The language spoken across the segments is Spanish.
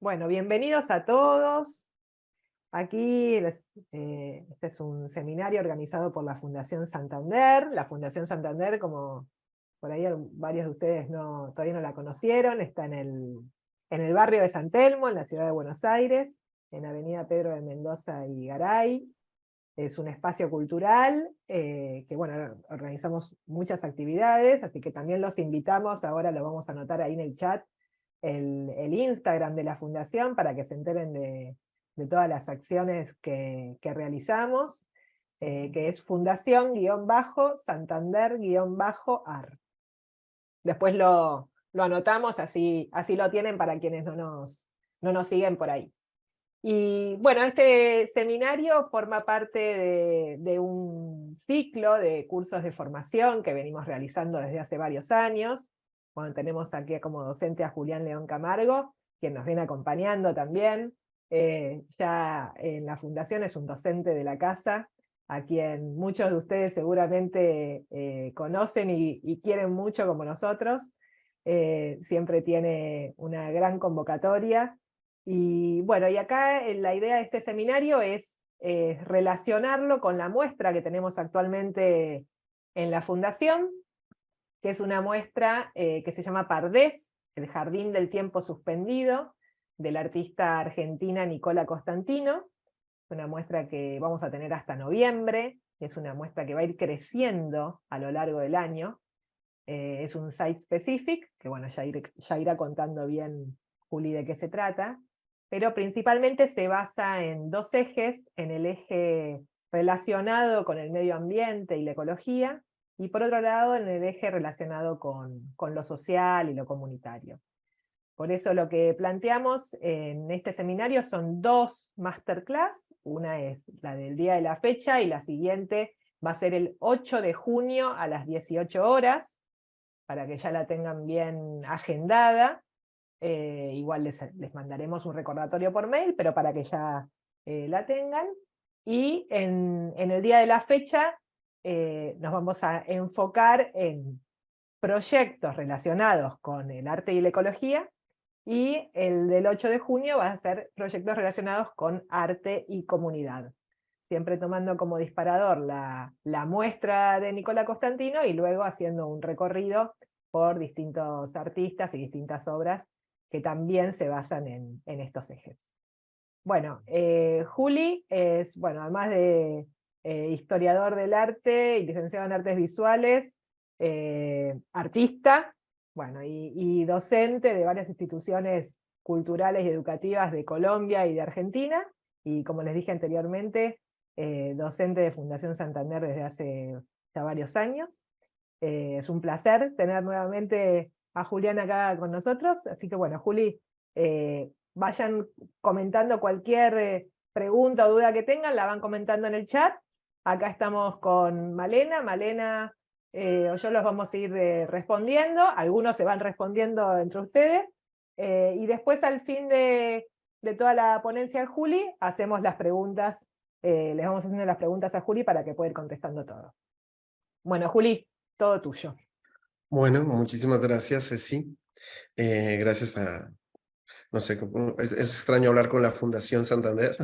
Bueno, bienvenidos a todos. Aquí este es un seminario organizado por la Fundación Santander. La Fundación Santander, como por ahí varios de ustedes todavía no la conocieron, está en el barrio de San Telmo, en la ciudad de Buenos Aires, en Avenida Pedro de Mendoza y Garay. Es un espacio cultural que, bueno, organizamos muchas actividades, así que también los invitamos, ahora lo vamos a anotar ahí en el chat, el Instagram de la Fundación para que se enteren de todas las acciones que realizamos, que es Fundación-Santander-AR. Después lo anotamos, así lo tienen para quienes no nos siguen por ahí. Y bueno, este seminario forma parte de un ciclo de cursos de formación que venimos realizando desde hace varios años. Bueno, tenemos aquí como docente a Julián León Camargo, quien nos viene acompañando también. Ya en la Fundación es un docente de la casa, a quien muchos de ustedes seguramente conocen y quieren mucho como nosotros. Siempre tiene una gran convocatoria. Y bueno, y acá la idea de este seminario es relacionarlo con la muestra que tenemos actualmente en la Fundación, que es una muestra que se llama Pardés, el Jardín del Tiempo Suspendido, de la artista argentina Nicola Costantino. Una muestra que vamos a tener hasta noviembre, es una muestra que va a ir creciendo a lo largo del año. Es un site specific, que bueno, ya irá contando bien Juli de qué se trata, pero principalmente se basa en dos ejes: en el eje relacionado con el medio ambiente y la ecología, y por otro lado en el eje relacionado con lo social y lo comunitario. Por eso lo que planteamos en este seminario son dos masterclass. Una es la del día de la fecha y la siguiente va a ser el 8 de junio a las 18 horas, para que ya la tengan bien agendada. Igual les mandaremos un recordatorio por mail, pero para que ya la tengan. Y en el día de la fecha nos vamos a enfocar en proyectos relacionados con el arte y la ecología, y el del 8 de junio va a ser proyectos relacionados con arte y comunidad, siempre tomando como disparador la muestra de Nicola Costantino y luego haciendo un recorrido por distintos artistas y distintas obras que también se basan en estos ejes. Bueno, Juli es, bueno, además de historiador del arte y licenciado en artes visuales, artista, bueno, y docente de varias instituciones culturales y educativas de Colombia y de Argentina, y como les dije anteriormente, docente de Fundación Santander desde hace ya varios años. Es un placer tener nuevamente a Julián acá con nosotros, así que bueno, Juli, vayan comentando cualquier pregunta o duda que tengan, la van comentando en el chat. Acá estamos con Malena o yo los vamos a ir respondiendo, algunos se van respondiendo entre ustedes, y después al fin de toda la ponencia de Juli, hacemos las preguntas, les vamos haciendo las preguntas a Juli para que pueda ir contestando todo. Bueno, Juli, todo tuyo. Bueno, muchísimas gracias, Ceci. Gracias a, no sé, es extraño hablar con la Fundación Santander,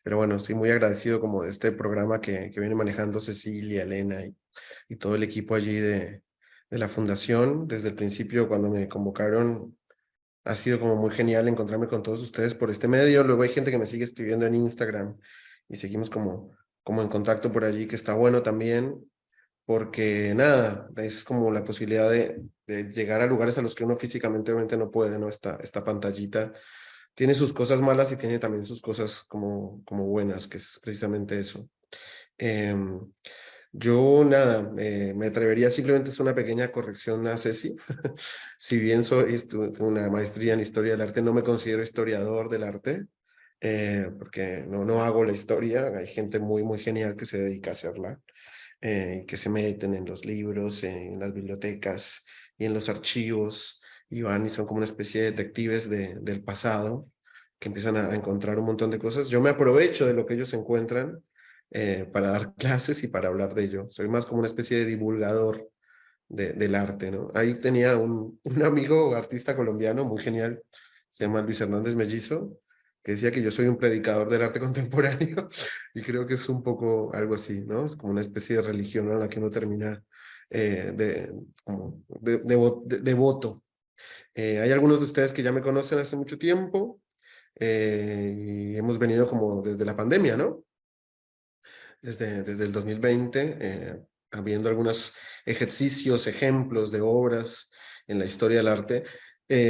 pero bueno, sí, muy agradecido como de este programa que viene manejando Cecilia, Elena y todo el equipo allí de la Fundación. Desde el principio, cuando me convocaron, ha sido como muy genial encontrarme con todos ustedes por este medio. Luego hay gente que me sigue escribiendo en Instagram y seguimos como en contacto por allí, que está bueno también, porque nada, es como la posibilidad de llegar a lugares a los que uno físicamente obviamente no puede, ¿no? Esta pantallita tiene sus cosas malas y tiene también sus cosas como buenas, que es precisamente eso. Em, yo nada, me atrevería simplemente a hacer una pequeña corrección a Ceci. Si bien tengo una maestría en historia del arte, no me considero historiador del arte, porque no hago la historia. Hay gente muy genial que se dedica a hacerla, que se meten en los libros, en las bibliotecas y en los archivos, y van y son como una especie de detectives del pasado, que empiezan a encontrar un montón de cosas. Yo me aprovecho de lo que ellos encuentran para dar clases y para hablar de ello. Soy más como una especie de divulgador del arte, ¿no? Ahí tenía un amigo artista colombiano muy genial, se llama Luis Hernández Mellizo, que decía que yo soy un predicador del arte contemporáneo, y creo que es un poco algo así, ¿no? Es como una especie de religión a la que uno termina como devoto. Hay algunos de ustedes que ya me conocen hace mucho tiempo, y hemos venido como desde la pandemia, ¿no? Desde el 2020, habiendo algunos ejercicios, ejemplos de obras en la historia del arte,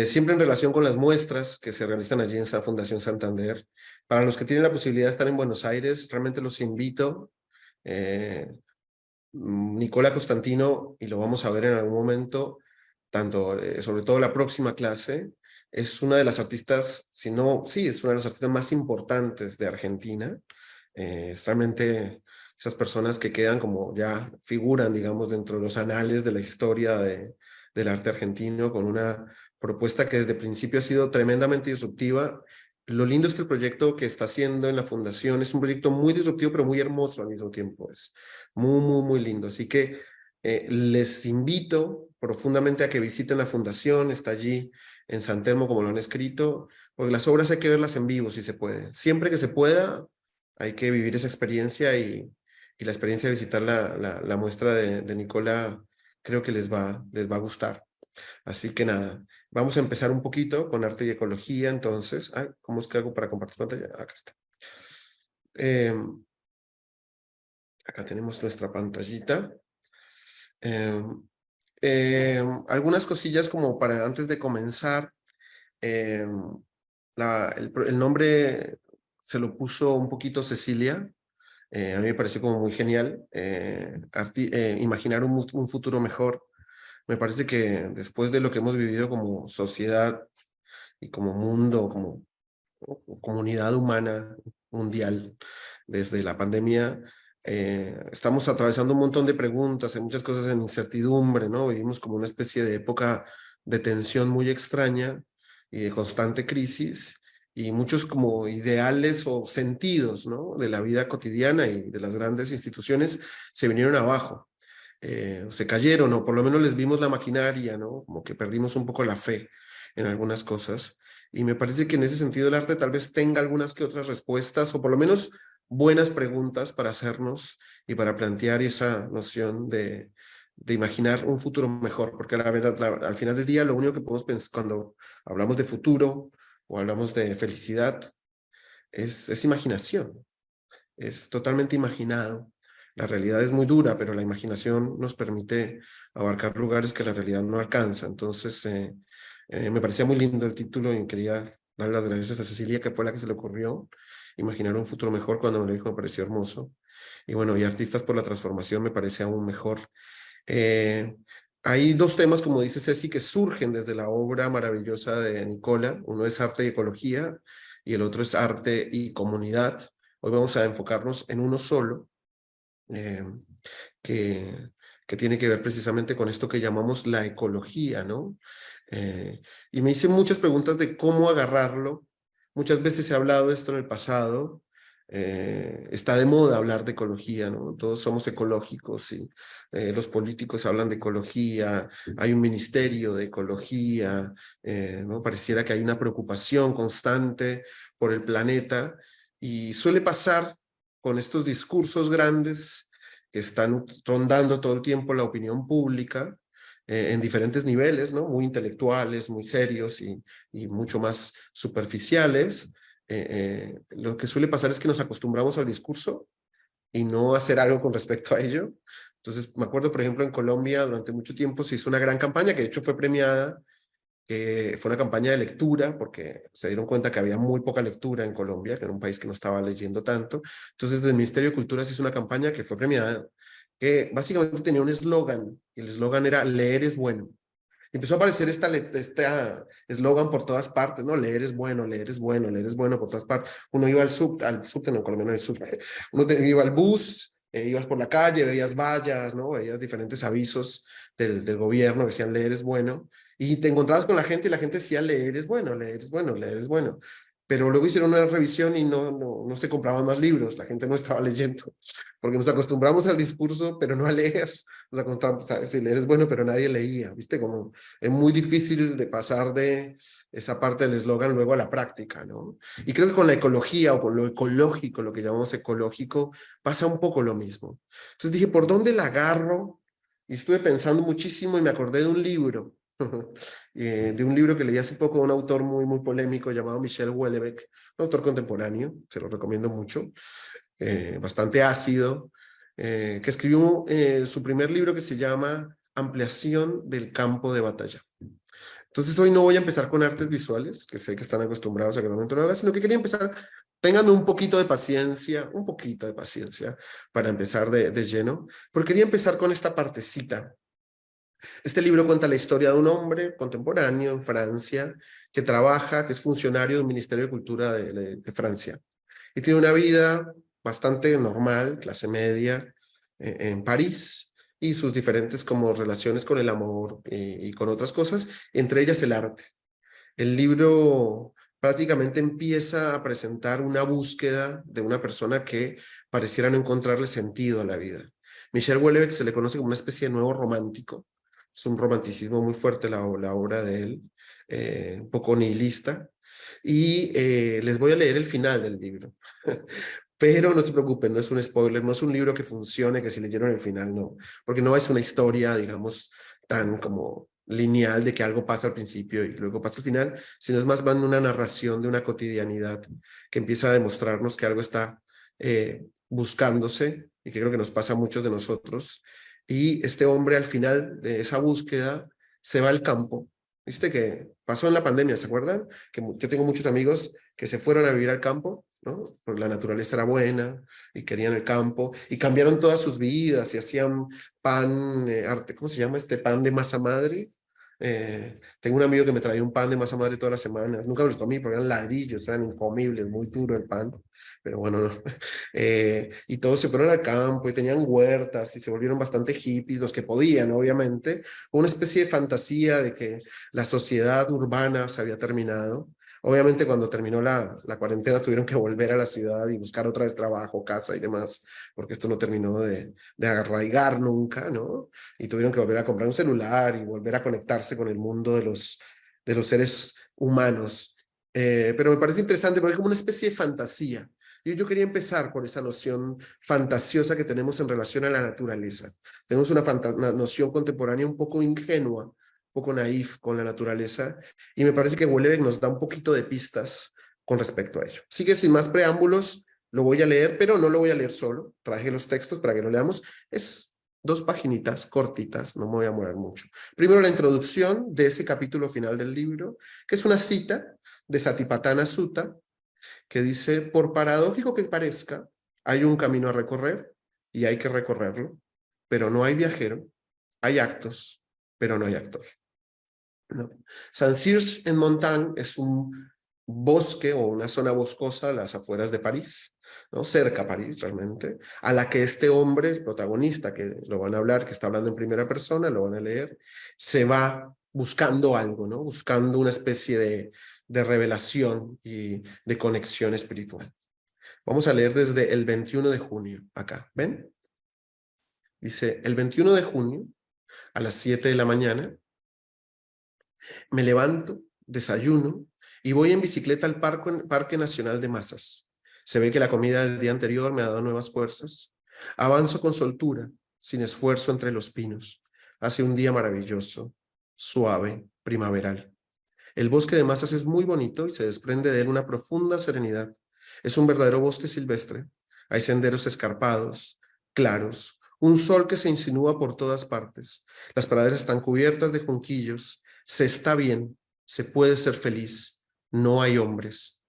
siempre en relación con las muestras que se realizan allí en esa Fundación Santander. Para los que tienen la posibilidad de estar en Buenos Aires, realmente los invito. eh, Nicola Costantino, y lo vamos a ver en algún momento, tanto, sobre todo la próxima clase, es una de las artistas, si no, sí, es una de las artistas más importantes de Argentina. Es realmente esas personas que quedan como ya figuran, digamos, dentro de los anales de la historia del arte argentino, con una propuesta que desde el principio ha sido tremendamente disruptiva. Lo lindo es que el proyecto que está haciendo en la fundación es un proyecto muy disruptivo, pero muy hermoso al mismo tiempo. Es muy, muy, muy lindo. Así que les invito profundamente a que visiten la fundación. Está allí en San Telmo, como lo han escrito, porque las obras hay que verlas en vivo si se puede. Siempre que se pueda, hay que vivir esa experiencia, y la experiencia de visitar la muestra de Nicola creo que les va a gustar. Así que nada, vamos a empezar un poquito con arte y ecología. Entonces, ay, ¿cómo es que hago para compartir pantalla? Acá está. Acá tenemos nuestra pantallita. Algunas cosillas como para antes de comenzar. Eh, el nombre se lo puso un poquito Cecilia. A mí me pareció como muy genial. Imaginar un futuro mejor. Me parece que después de lo que hemos vivido como sociedad y como mundo, como comunidad humana mundial desde la pandemia, estamos atravesando un montón de preguntas, hay muchas cosas en incertidumbre, ¿no? Vivimos como una especie de época de tensión muy extraña y de constante crisis, y muchos como ideales o sentidos, ¿no?, de la vida cotidiana y de las grandes instituciones se vinieron abajo. Se cayeron, o por lo menos les vimos la maquinaria, ¿no? Como que perdimos un poco la fe en algunas cosas. Y me parece que en ese sentido el arte tal vez tenga algunas que otras respuestas, o por lo menos buenas preguntas para hacernos y para plantear esa noción de imaginar un futuro mejor, porque la verdad, al final del día lo único que podemos pensar cuando hablamos de futuro o hablamos de felicidad es imaginación, es totalmente imaginado. La realidad es muy dura, pero la imaginación nos permite abarcar lugares que la realidad no alcanza. Entonces, me parecía muy lindo el título y quería dar las gracias a Cecilia, que fue la que se le ocurrió imaginar un futuro mejor. Cuando me lo dijo, me pareció hermoso. Y bueno, y Artistas por la Transformación me parece aún mejor. Eh, Hay dos temas, como dice Ceci, que surgen desde la obra maravillosa de Nicola. Uno es arte y ecología, y el otro es arte y comunidad. Hoy vamos a enfocarnos en uno solo, eh, que, que tiene que ver precisamente con esto que llamamos la ecología, ¿no? Y me hice muchas preguntas de cómo agarrarlo. Muchas veces se ha hablado de esto en el pasado. Está de moda hablar de ecología, ¿no? Todos somos ecológicos, y los políticos hablan de ecología, hay un ministerio de ecología, ¿no? Pareciera que hay una preocupación constante por el planeta, y suele pasar con estos discursos grandes que están rondando todo el tiempo la opinión pública, en diferentes niveles, ¿no? Muy intelectuales, muy serios y mucho más superficiales. Lo que suele pasar es que nos acostumbramos al discurso y no hacer algo con respecto a ello. Entonces, me acuerdo, por ejemplo, en Colombia durante mucho tiempo se hizo una gran campaña que de hecho fue premiada, que fue una campaña de lectura, porque se dieron cuenta que había muy poca lectura en Colombia, que era un país que no estaba leyendo tanto. Entonces, desde el Ministerio de Cultura se hizo una campaña que fue premiada, que básicamente tenía un eslogan, y el eslogan era "leer es bueno". Empezó a aparecer este eslogan por todas partes, ¿no? Leer es bueno, leer es bueno, leer es bueno por todas partes. Uno iba al subte, no, en Colombia no hay subte. Iba al bus, ibas por la calle, veías vallas, ¿no? Veías diferentes avisos del gobierno que decían leer es bueno, y te encontrabas con la gente y la gente decía leer es bueno, leer es bueno, leer es bueno. pero luego hicieron una revisión y no se compraban más libros, la gente no estaba leyendo, porque nos acostumbramos al discurso, pero no a leer. Nos acostumbramos a si leer es bueno, pero nadie leía, ¿viste? Como es muy difícil de pasar de esa parte del eslogan luego a la práctica, ¿no? Y creo que con la ecología o con lo ecológico, lo que llamamos ecológico, pasa un poco lo mismo. Entonces dije, ¿por dónde la agarro? Y estuve pensando muchísimo y me acordé de un libro de un libro que leí hace poco de un autor muy polémico llamado Michel Houellebecq, un autor contemporáneo, se lo recomiendo mucho, bastante ácido, que escribió su primer libro que se llama Ampliación del campo de batalla. Entonces hoy no voy a empezar con artes visuales, que sé que están acostumbrados a que no lo haga, sino que quería empezar, tengan un poquito de paciencia, para empezar de lleno, porque quería empezar con esta partecita. Este libro cuenta la historia de un hombre contemporáneo en Francia que trabaja, que es funcionario del Ministerio de Cultura de Francia. Y tiene una vida bastante normal, clase media, en París, y sus diferentes como relaciones con el amor y con otras cosas, entre ellas el arte. El libro prácticamente empieza a presentar una búsqueda de una persona que pareciera no encontrarle sentido a la vida. Michel Houellebecq se le conoce como una especie de nuevo romántico. Es un romanticismo muy fuerte la obra de él, un poco nihilista. Y les voy a leer el final del libro. Pero no se preocupen, no es un spoiler, no es un libro que funcione, que si leyeron el final, no. Porque no es una historia, digamos, tan como lineal de que algo pasa al principio y luego pasa al final, sino es más bien una narración de una cotidianidad que empieza a demostrarnos que algo está buscándose y que creo que nos pasa a muchos de nosotros. Y este hombre al final de esa búsqueda se va al campo. ¿Viste que pasó en la pandemia? ¿Se acuerdan? Que yo tengo muchos amigos que se fueron a vivir al campo, ¿no? Porque la naturaleza era buena y querían el campo y cambiaron todas sus vidas y hacían pan, ¿cómo se llama este pan de masa madre? Tengo un amigo que me traía un pan de masa madre todas las semanas. Nunca me los comí porque eran ladrillos, eran incomibles, muy duro el pan. Pero bueno, no. Y todos se fueron al campo y tenían huertas y se volvieron bastante hippies, los que podían, obviamente. Una especie de fantasía de que la sociedad urbana se había terminado. Obviamente cuando terminó la cuarentena tuvieron que volver a la ciudad y buscar otra vez trabajo, casa y demás, porque esto no terminó de arraigar nunca, ¿no? Y tuvieron que volver a comprar un celular y volver a conectarse con el mundo de los seres humanos. Pero me parece interesante porque es como una especie de fantasía. Yo quería empezar por esa noción fantasiosa que tenemos en relación a la naturaleza. Tenemos una noción contemporánea un poco ingenua, un poco naif con la naturaleza, y me parece que Houellebecq nos da un poquito de pistas con respecto a ello. Así que sin más preámbulos, lo voy a leer, pero no lo voy a leer solo. Traje los textos para que lo leamos. Es 2 paginitas cortitas, no me voy a demorar mucho. Primero la introducción de ese capítulo final del libro, que es una cita de Satipatthana Sutta, que dice, por paradójico que parezca, hay un camino a recorrer y hay que recorrerlo, pero no hay viajero, hay actos, pero no hay actor. ¿No? Saint-Circe-en-Montagne es un bosque o una zona boscosa a las afueras de París, ¿no? Cerca a París realmente, a la que este hombre, protagonista, que lo van a hablar, que está hablando en primera persona, lo van a leer, se va buscando algo, ¿no? Buscando una especie de revelación y de conexión espiritual. Vamos a leer desde el 21 de junio, acá, ¿ven? Dice, el 21 de junio, a las 7 de la mañana, me levanto, desayuno y voy en bicicleta al Parque Nacional de Mazas. Se ve que la comida del día anterior me ha dado nuevas fuerzas. Avanzo con soltura, sin esfuerzo entre los pinos. Hace un día maravilloso, suave, primaveral. El bosque de Mazas es muy bonito y se desprende de él una profunda serenidad. Es un verdadero bosque silvestre. Hay senderos escarpados, claros, un sol que se insinúa por todas partes. Las praderas están cubiertas de junquillos. Se está bien, se puede ser feliz. No hay hombres.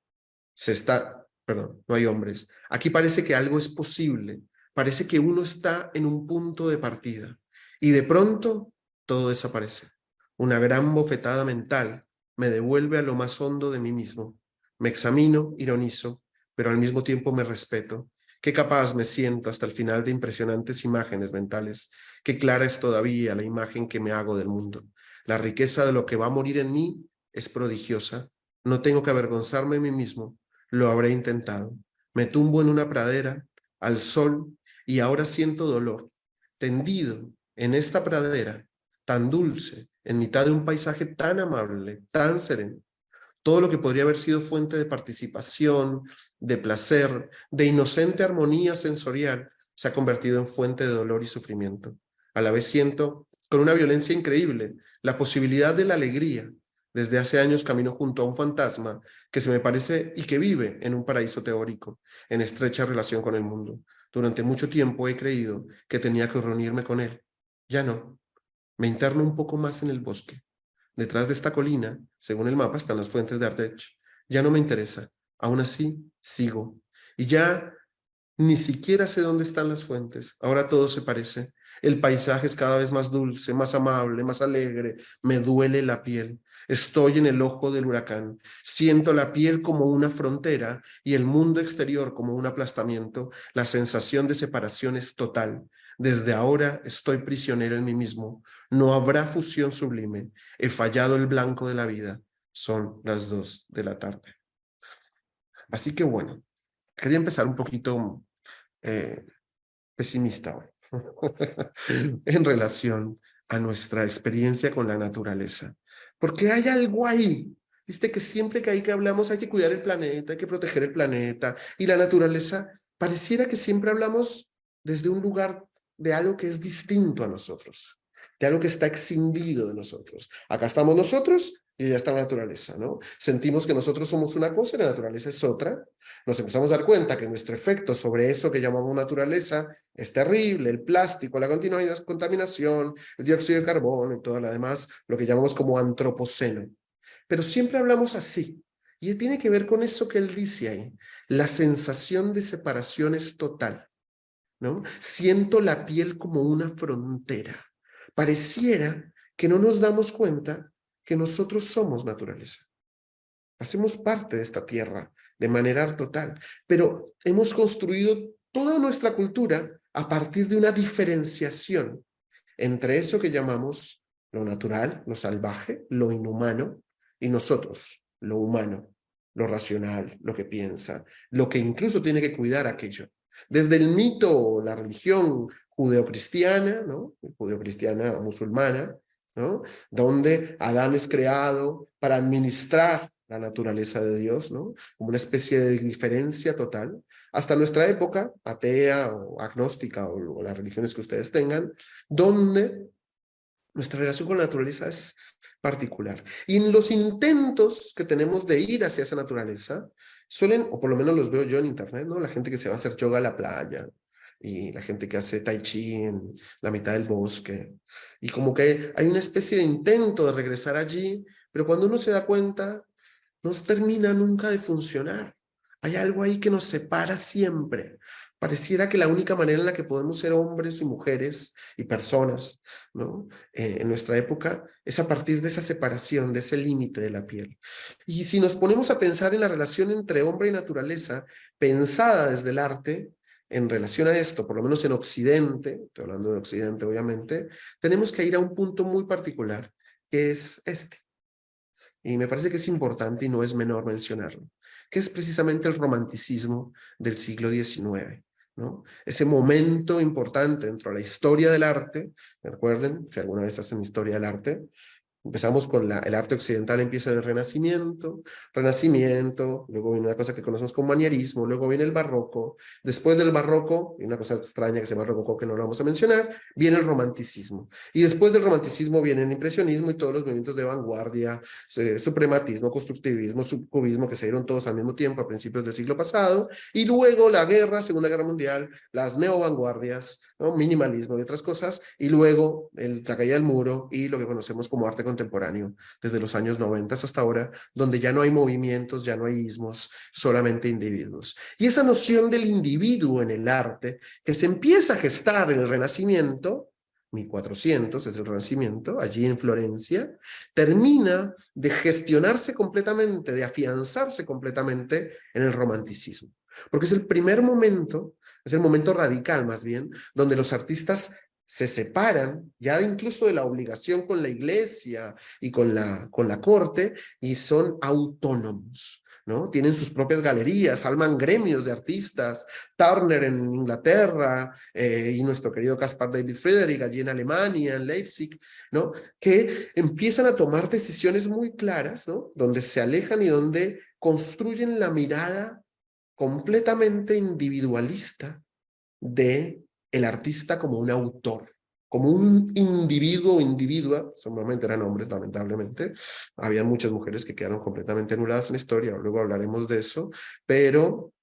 No hay hombres. Aquí parece que algo es posible. Parece que uno está en un punto de partida. Y de pronto todo desaparece. Una gran bofetada mental me devuelve a lo más hondo de mí mismo. Me examino, ironizo, pero al mismo tiempo me respeto. Qué capaz me siento hasta el final de impresionantes imágenes mentales. Qué clara es todavía la imagen que me hago del mundo. La riqueza de lo que va a morir en mí es prodigiosa. No tengo que avergonzarme de mí mismo, lo habré intentado. Me tumbo en una pradera, al sol, y ahora siento dolor. Tendido en esta pradera, tan dulce, en mitad de un paisaje tan amable, tan sereno, todo lo que podría haber sido fuente de participación, de placer, de inocente armonía sensorial, se ha convertido en fuente de dolor y sufrimiento. A la vez siento, con una violencia increíble, la posibilidad de la alegría. Desde hace años camino junto a un fantasma que se me parece y que vive en un paraíso teórico, en estrecha relación con el mundo. Durante mucho tiempo he creído que tenía que reunirme con él. Ya no. Me interno un poco más en el bosque. Detrás de esta colina, según el mapa, están las fuentes de Ardèche. Ya no me interesa. Aún así, sigo. Y ya ni siquiera sé dónde están las fuentes. Ahora todo se parece. El paisaje es cada vez más dulce, más amable, más alegre. Me duele la piel. Estoy en el ojo del huracán. Siento la piel como una frontera y el mundo exterior como un aplastamiento. La sensación de separación es total. Desde ahora estoy prisionero en mí mismo. No habrá fusión sublime. He fallado el blanco de la vida. Son las 2 de la tarde. Así que bueno, quería empezar un poquito eh, pesimista hoy en relación a nuestra experiencia con la naturaleza. Porque hay algo ahí. Viste que siempre que hablamos hay que cuidar el planeta, hay que proteger el planeta y la naturaleza, pareciera que siempre hablamos desde un lugar de algo que es distinto a nosotros, de algo que está escindido de nosotros. Acá estamos nosotros y ya está la naturaleza, ¿no? Sentimos que nosotros somos una cosa y la naturaleza es otra. Nos empezamos a dar cuenta que nuestro efecto sobre eso que llamamos naturaleza es terrible, el plástico, la contaminación, el dióxido de carbono y todo lo demás, lo que llamamos como antropoceno. Pero siempre hablamos así, y tiene que ver con eso que él dice ahí, la sensación de separación es total, ¿no? Siento la piel como una frontera. Pareciera que no nos damos cuenta que nosotros somos naturaleza. Hacemos parte de esta tierra de manera total, pero hemos construido toda nuestra cultura a partir de una diferenciación entre eso que llamamos lo natural, lo salvaje, lo inhumano, y nosotros, lo humano, lo racional, lo que piensa, lo que incluso tiene que cuidar aquello. Desde el mito, la religión judeocristiana, ¿no? Judeocristiana musulmana, ¿no? Donde Adán es creado para administrar la naturaleza de Dios, ¿no? Como una especie de diferencia total, hasta nuestra época, atea o agnóstica o las religiones que ustedes tengan, donde nuestra relación con la naturaleza es particular. Y en los intentos que tenemos de ir hacia esa naturaleza, suelen, o por lo menos los veo yo en internet, ¿no? La gente que se va a hacer yoga a la playa, y la gente que hace tai chi en la mitad del bosque. Y como que hay una especie de intento de regresar allí, pero cuando uno se da cuenta, no termina nunca de funcionar. Hay algo ahí que nos separa siempre. Pareciera que la única manera en la que podemos ser hombres y mujeres y personas, ¿no? En nuestra época es a partir de esa separación, de ese límite de la piel. Y si nos ponemos a pensar en la relación entre hombre y naturaleza, pensada desde el arte, en relación a esto, por lo menos en Occidente, estoy hablando de Occidente obviamente, tenemos que ir a un punto muy particular, que es este. Y me parece que es importante y no es menor mencionarlo, que es precisamente el romanticismo del siglo XIX, ¿no? Ese momento importante dentro de la historia del arte, recuerden, si alguna vez hacen historia del arte, empezamos con el arte occidental, empieza en el Renacimiento, luego viene una cosa que conocemos como manierismo, luego viene el Barroco, después del Barroco, y una cosa extraña que se llama Rococó que no lo vamos a mencionar, viene el Romanticismo, y después del Romanticismo viene el Impresionismo y todos los movimientos de vanguardia, suprematismo, constructivismo, subcubismo, que se dieron todos al mismo tiempo a principios del siglo pasado, y luego la Segunda Guerra Mundial, las neovanguardias, ¿no? Minimalismo y otras cosas, y luego la caída del muro y lo que conocemos como arte contemporáneo, desde los años 90 hasta ahora, donde ya no hay movimientos, ya no hay ismos, solamente individuos. Y esa noción del individuo en el arte, que se empieza a gestar en el Renacimiento, 1400 es el Renacimiento, allí en Florencia, termina de gestionarse completamente, de afianzarse completamente en el Romanticismo. Porque es el primer momento, es el momento radical más bien, donde los artistas se separan ya incluso de la obligación con la iglesia y con la corte y son autónomos, ¿no? Tienen sus propias galerías, alman gremios de artistas, Turner en Inglaterra y nuestro querido Caspar David Friedrich allí en Alemania, en Leipzig, ¿no? Que empiezan a tomar decisiones muy claras, ¿no? Donde se alejan y donde construyen la mirada completamente individualista de el artista como un autor, como un individuo o individua, normalmente eran hombres lamentablemente, había muchas mujeres que quedaron completamente anuladas en la historia, luego hablaremos de eso, pero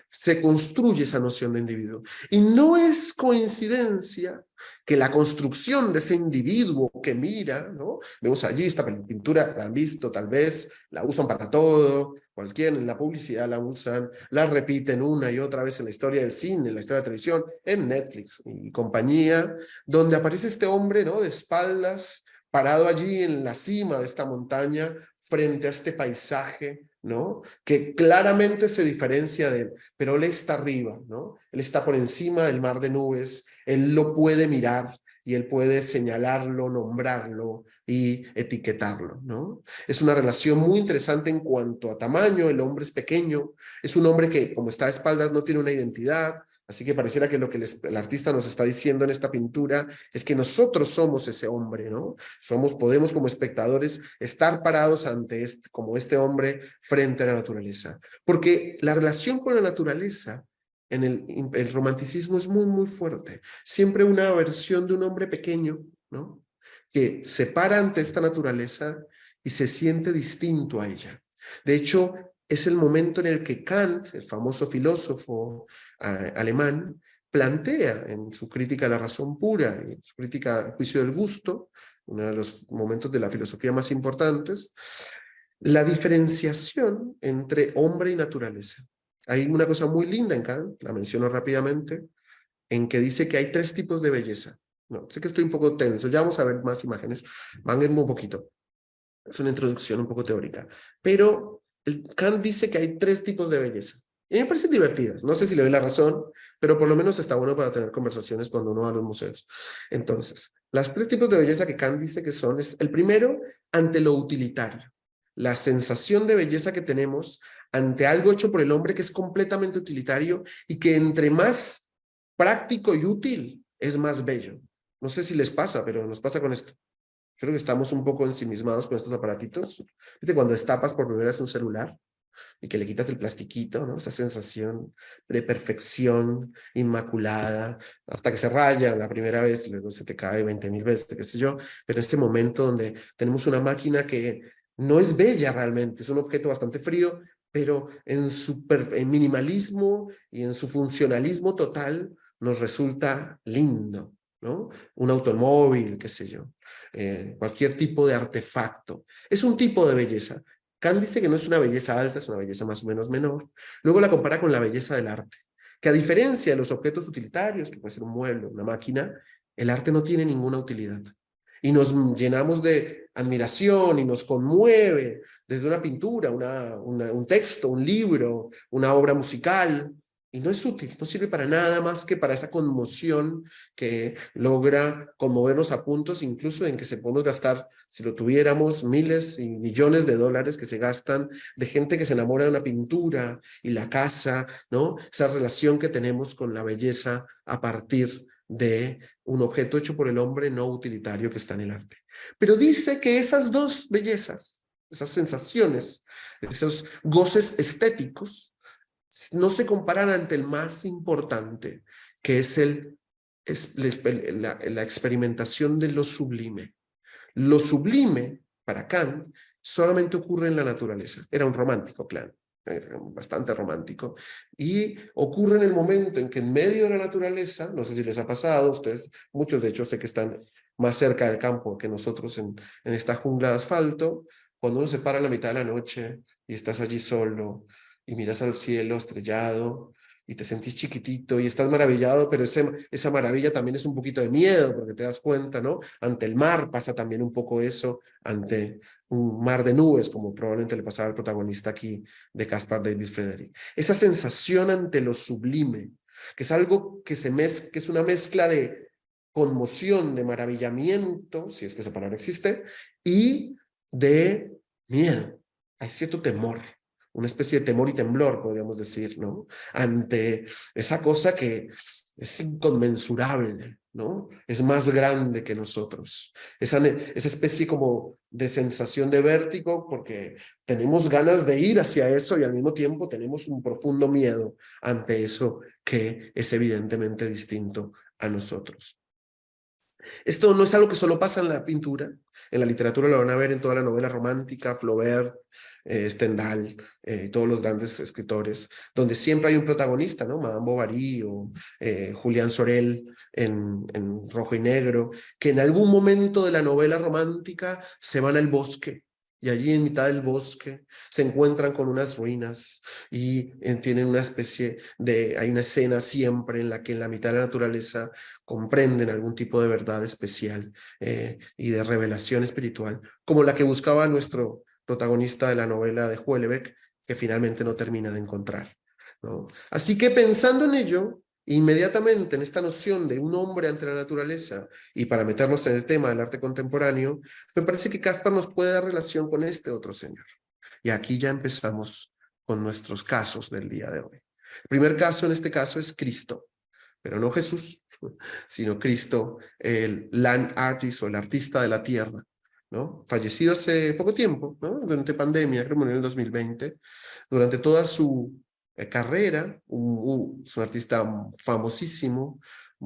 se construye esa noción de individuo. Y no es coincidencia que la construcción de ese individuo que mira, ¿no? Vemos allí esta pintura, la han visto tal vez, la usan para todo, cualquiera en la publicidad la usan, la repiten una y otra vez en la historia del cine, en la historia de la televisión, en Netflix y compañía, donde aparece este hombre, ¿no? De espaldas, parado allí en la cima de esta montaña, frente a este paisaje, ¿no? Que claramente se diferencia de él, pero él está arriba, ¿no? Él está por encima del mar de nubes, él lo puede mirar y él puede señalarlo, nombrarlo y etiquetarlo, ¿no? Es una relación muy interesante en cuanto a tamaño, el hombre es pequeño, es un hombre que como está a espaldas no tiene una identidad, así que pareciera que lo que el artista nos está diciendo en esta pintura es que nosotros somos ese hombre, ¿no? Podemos como espectadores estar parados ante como este hombre frente a la naturaleza, porque la relación con la naturaleza en el romanticismo es muy, muy fuerte. Siempre una versión de un hombre pequeño, ¿no? Que se para ante esta naturaleza y se siente distinto a ella. De hecho, es el momento en el que Kant, el famoso filósofo alemán, plantea en su crítica a la razón pura, en su crítica al juicio del gusto, uno de los momentos de la filosofía más importantes, la diferenciación entre hombre y naturaleza. Hay una cosa muy linda en Kant, la menciono rápidamente, en que dice que hay 3 tipos de belleza. No, sé que estoy un poco tenso, ya vamos a ver más imágenes, van a ir un poquito. Es una introducción un poco teórica, pero Kant dice que hay 3 tipos de belleza. Y me parecen divertidas, no sé si le doy la razón, pero por lo menos está bueno para tener conversaciones cuando uno va a los museos. Entonces, las 3 tipos de belleza que Kant dice que son, es el primero, ante lo utilitario. La sensación de belleza que tenemos ante algo hecho por el hombre que es completamente utilitario y que entre más práctico y útil es más bello. No sé si les pasa, pero nos pasa con esto. Creo que estamos un poco ensimismados con estos aparatitos. ¿Viste? Cuando destapas por primera vez un celular y que le quitas el plastiquito, ¿no? Esa sensación de perfección inmaculada, hasta que se raya la primera vez, luego se te cae 20,000 veces, qué sé yo, pero este momento donde tenemos una máquina que no es bella realmente, es un objeto bastante frío, pero en su minimalismo y en su funcionalismo total nos resulta lindo, ¿no? Un automóvil, qué sé yo, cualquier tipo de artefacto. Es un tipo de belleza. Kant dice que no es una belleza alta, es una belleza más o menos menor. Luego la compara con la belleza del arte, que a diferencia de los objetos utilitarios, que puede ser un mueble, una máquina, el arte no tiene ninguna utilidad. Y nos llenamos de admiración y nos conmueve desde una pintura, un texto, un libro, una obra musical, y no es útil, no sirve para nada más que para esa conmoción que logra conmovernos a puntos incluso en que se podemos gastar, si lo tuviéramos, miles y millones de dólares que se gastan de gente que se enamora de una pintura y la casa, ¿no? Esa relación que tenemos con la belleza a partir de un objeto hecho por el hombre no utilitario que está en el arte. Pero dice que esas 2 bellezas, esas sensaciones, esos goces estéticos, no se comparan ante el más importante, que es la experimentación de lo sublime. Lo sublime, para Kant, solamente ocurre en la naturaleza. Era un romántico, claro, era bastante romántico, y ocurre en el momento en que en medio de la naturaleza, no sé si les ha pasado, ustedes, muchos de hecho sé que están más cerca del campo que nosotros en esta jungla de asfalto, cuando uno se para a la mitad de la noche y estás allí solo, y miras al cielo estrellado y te sentís chiquitito y estás maravillado, pero esa maravilla también es un poquito de miedo porque te das cuenta, ¿no? Ante el mar pasa también un poco eso, ante un mar de nubes, como probablemente le pasaba al protagonista aquí de Caspar David Friedrich. Esa sensación ante lo sublime, que es algo que es una mezcla de conmoción, de maravillamiento, si es que esa palabra existe, y de miedo. Hay cierto temor, una especie de temor y temblor, podríamos decir, ¿no? Ante esa cosa que es inconmensurable, ¿no? Es más grande que nosotros. Esa especie como de sensación de vértigo, porque tenemos ganas de ir hacia eso y al mismo tiempo tenemos un profundo miedo ante eso que es evidentemente distinto a nosotros. Esto no es algo que solo pasa en la pintura, en la literatura lo van a ver en toda la novela romántica, Flaubert, Stendhal, todos los grandes escritores, donde siempre hay un protagonista, ¿no? Madame Bovary o Julián Sorel en Rojo y Negro, que en algún momento de la novela romántica se van al bosque, y allí en mitad del bosque se encuentran con unas ruinas y tienen una especie de, hay una escena siempre en la que en la mitad de la naturaleza comprenden algún tipo de verdad especial y de revelación espiritual, como la que buscaba nuestro protagonista de la novela de Houellebecq, que finalmente no termina de encontrar, ¿no? Así que pensando en ello, inmediatamente en esta noción de un hombre ante la naturaleza, y para meternos en el tema del arte contemporáneo, me parece que Caspar nos puede dar relación con este otro señor. Y aquí ya empezamos con nuestros casos del día de hoy. El primer caso en este caso es Cristo, pero no Jesús, sino Cristo, el land artist o el artista de la tierra, ¿no? Fallecido hace poco tiempo, ¿no? Durante pandemia, creo que murió en el 2020. Durante toda su carrera, es un artista famosísimo,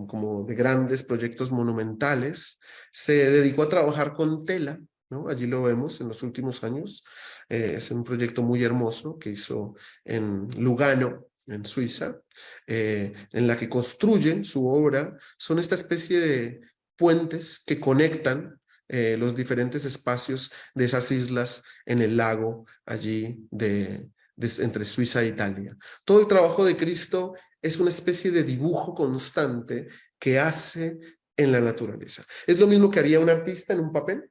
como de grandes proyectos monumentales, se dedicó a trabajar con tela, ¿no? Allí lo vemos en los últimos años. Es un proyecto muy hermoso que hizo en Lugano, en Suiza, en la que construyen su obra. Son esta especie de puentes que conectan los diferentes espacios de esas islas en el lago allí entre Suiza e Italia. Todo el trabajo de Cristo es una especie de dibujo constante que hace en la naturaleza. Es lo mismo que haría un artista en un papel,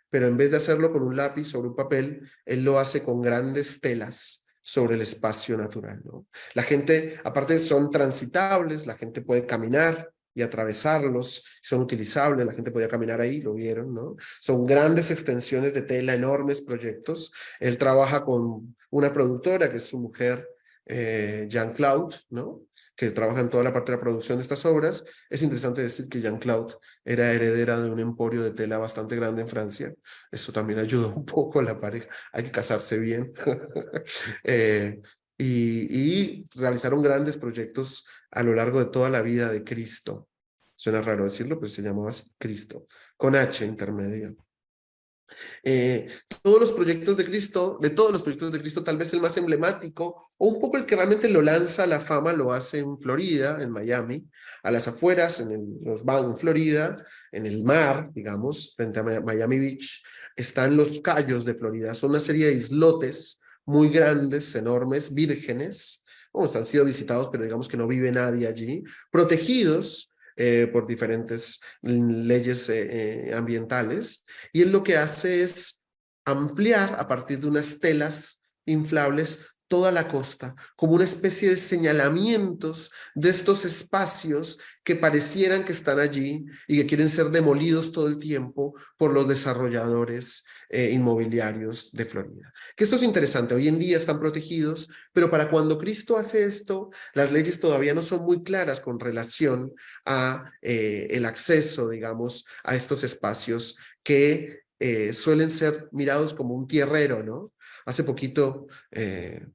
pero en vez de hacerlo con un lápiz sobre un papel, él lo hace con grandes telas sobre el espacio natural, ¿no? La gente, aparte son transitables, la gente puede caminar y atravesarlos, son utilizables, la gente podía caminar ahí, lo vieron, ¿no? Son grandes extensiones de tela, enormes proyectos. Él trabaja con una productora que es su mujer, Jean-Claude, ¿no? Que trabaja en toda la parte de la producción de estas obras. Es interesante decir que Jean-Claude era heredera de un emporio de tela bastante grande en Francia. Eso también ayudó un poco a la pareja. Hay que casarse bien. Y realizaron grandes proyectos a lo largo de toda la vida de Cristo. Suena raro decirlo, pero se llamaba así, Cristo, con H intermedia. Todos los proyectos de Cristo, de todos los proyectos de Cristo, tal vez el más emblemático, o un poco el que realmente lo lanza a la fama, lo hace en Florida, en Miami, a las afueras, en Florida, en el mar, digamos, frente a Miami Beach, están los Cayos de Florida. Son una serie de islotes muy grandes, enormes, vírgenes, han sido visitados, pero digamos que no vive nadie allí, protegidos por diferentes leyes ambientales, y él lo que hace es ampliar a partir de unas telas inflables toda la costa, como una especie de señalamientos de estos espacios que parecieran que están allí y que quieren ser demolidos todo el tiempo por los desarrolladores inmobiliarios de Florida. Que esto es interesante, hoy en día están protegidos, pero para cuando Cristo hace esto, las leyes todavía no son muy claras con relación a el acceso, digamos, a estos espacios que suelen ser mirados como un tierrero, ¿no? Hace poquito,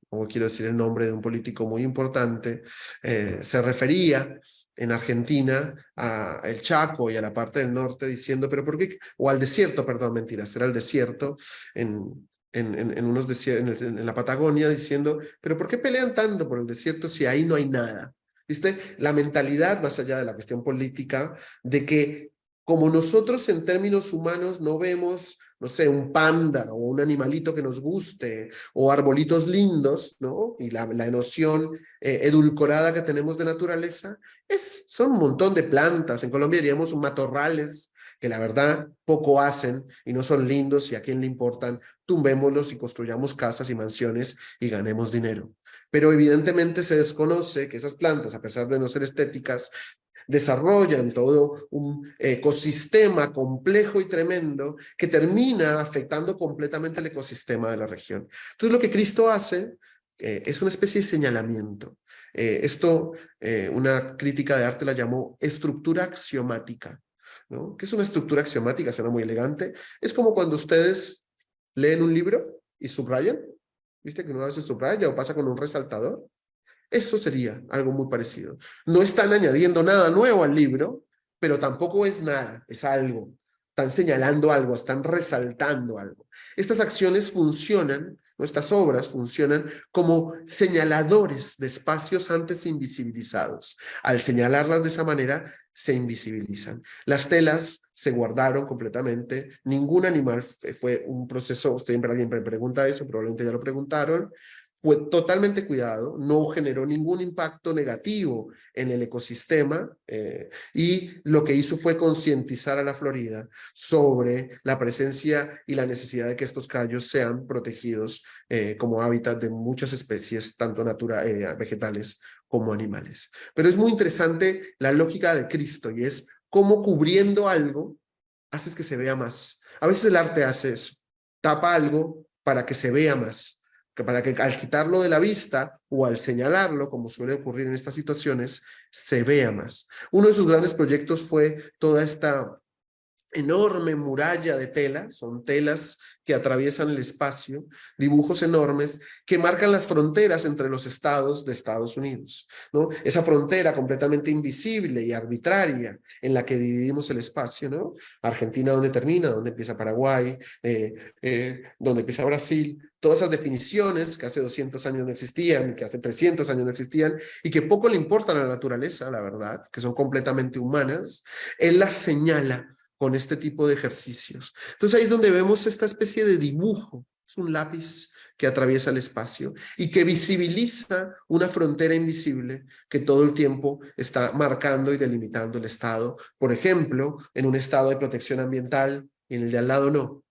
como quiero decir el nombre de un político muy importante, se refería en Argentina a el Chaco y a la parte del norte diciendo, pero ¿por qué? O al desierto, perdón, mentiras, era el desierto en la Patagonia diciendo, pero ¿por qué pelean tanto por el desierto si ahí no hay nada? ¿Viste? La mentalidad, más allá de la cuestión política, de que como nosotros en términos humanos no vemos, no sé, un panda o un animalito que nos guste, o arbolitos lindos, ¿no? Y la noción edulcorada que tenemos de naturaleza, son un montón de plantas. En Colombia diríamos matorrales, que la verdad poco hacen y no son lindos, y a quién le importan, tumbémoslos y construyamos casas y mansiones y ganemos dinero. Pero evidentemente se desconoce que esas plantas, a pesar de no ser estéticas, desarrollan todo un ecosistema complejo y tremendo que termina afectando completamente el ecosistema de la región. Entonces lo que Cristo hace es una especie de señalamiento. Una crítica de arte la llamó estructura axiomática, ¿no? ¿Qué es una estructura axiomática? Suena muy elegante. Es como cuando ustedes leen un libro y subrayan. ¿Viste que uno a veces subraya o pasa con un resaltador? Esto sería algo muy parecido. No están añadiendo nada nuevo al libro, pero tampoco es nada, es algo. Están señalando algo, están resaltando algo. Estas acciones funcionan, nuestras obras funcionan como señaladores de espacios antes invisibilizados. Al señalarlas de esa manera, se invisibilizan. Las telas se guardaron completamente, ningún animal fue un proceso, alguien me pregunta eso, probablemente ya lo preguntaron, fue totalmente cuidado, no generó ningún impacto negativo en el ecosistema y lo que hizo fue concientizar a la Florida sobre la presencia y la necesidad de que estos cayos sean protegidos como hábitat de muchas especies, tanto vegetales como animales. Pero es muy interesante la lógica de Cristo y es cómo cubriendo algo haces que se vea más. A veces el arte hace eso, tapa algo para que se vea más, para que al quitarlo de la vista o al señalarlo, como suele ocurrir en estas situaciones, se vea más. Uno de sus grandes proyectos fue toda esta enorme muralla de tela, son telas que atraviesan el espacio, dibujos enormes que marcan las fronteras entre los estados de Estados Unidos, ¿no? Esa frontera completamente invisible y arbitraria en la que dividimos el espacio, ¿no? Argentina donde termina, donde empieza Paraguay, donde empieza Brasil, todas esas definiciones que hace 200 años no existían, que hace 300 años no existían, y que poco le importan a la naturaleza, la verdad, que son completamente humanas, él las señala con este tipo de ejercicios. Entonces ahí es donde vemos esta especie de dibujo, es un lápiz que atraviesa el espacio y que visibiliza una frontera invisible que todo el tiempo está marcando y delimitando el estado, por ejemplo, en un estado de protección ambiental y en el de al lado no.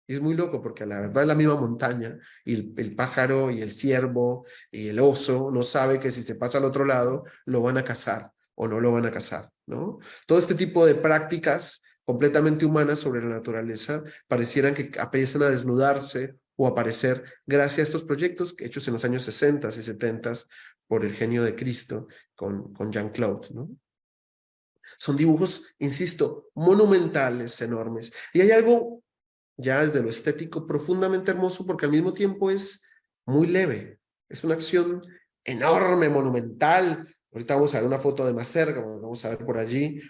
Y es muy loco porque la verdad es la misma montaña y el pájaro y el ciervo y el oso no sabe que si se pasa al otro lado lo van a cazar o no lo van a cazar, ¿no? Todo este tipo de prácticas completamente humanas sobre la naturaleza parecieran que empiezan a desnudarse o aparecer gracias a estos proyectos hechos en los años 60 y 70 por el genio de Cristo con Jean-Claude, ¿no? Son dibujos, insisto, monumentales, enormes. Y hay algo ya desde lo estético profundamente hermoso porque al mismo tiempo es muy leve. Es una acción enorme, monumental. Ahorita vamos a ver una foto de más cerca, vamos a ver por allí,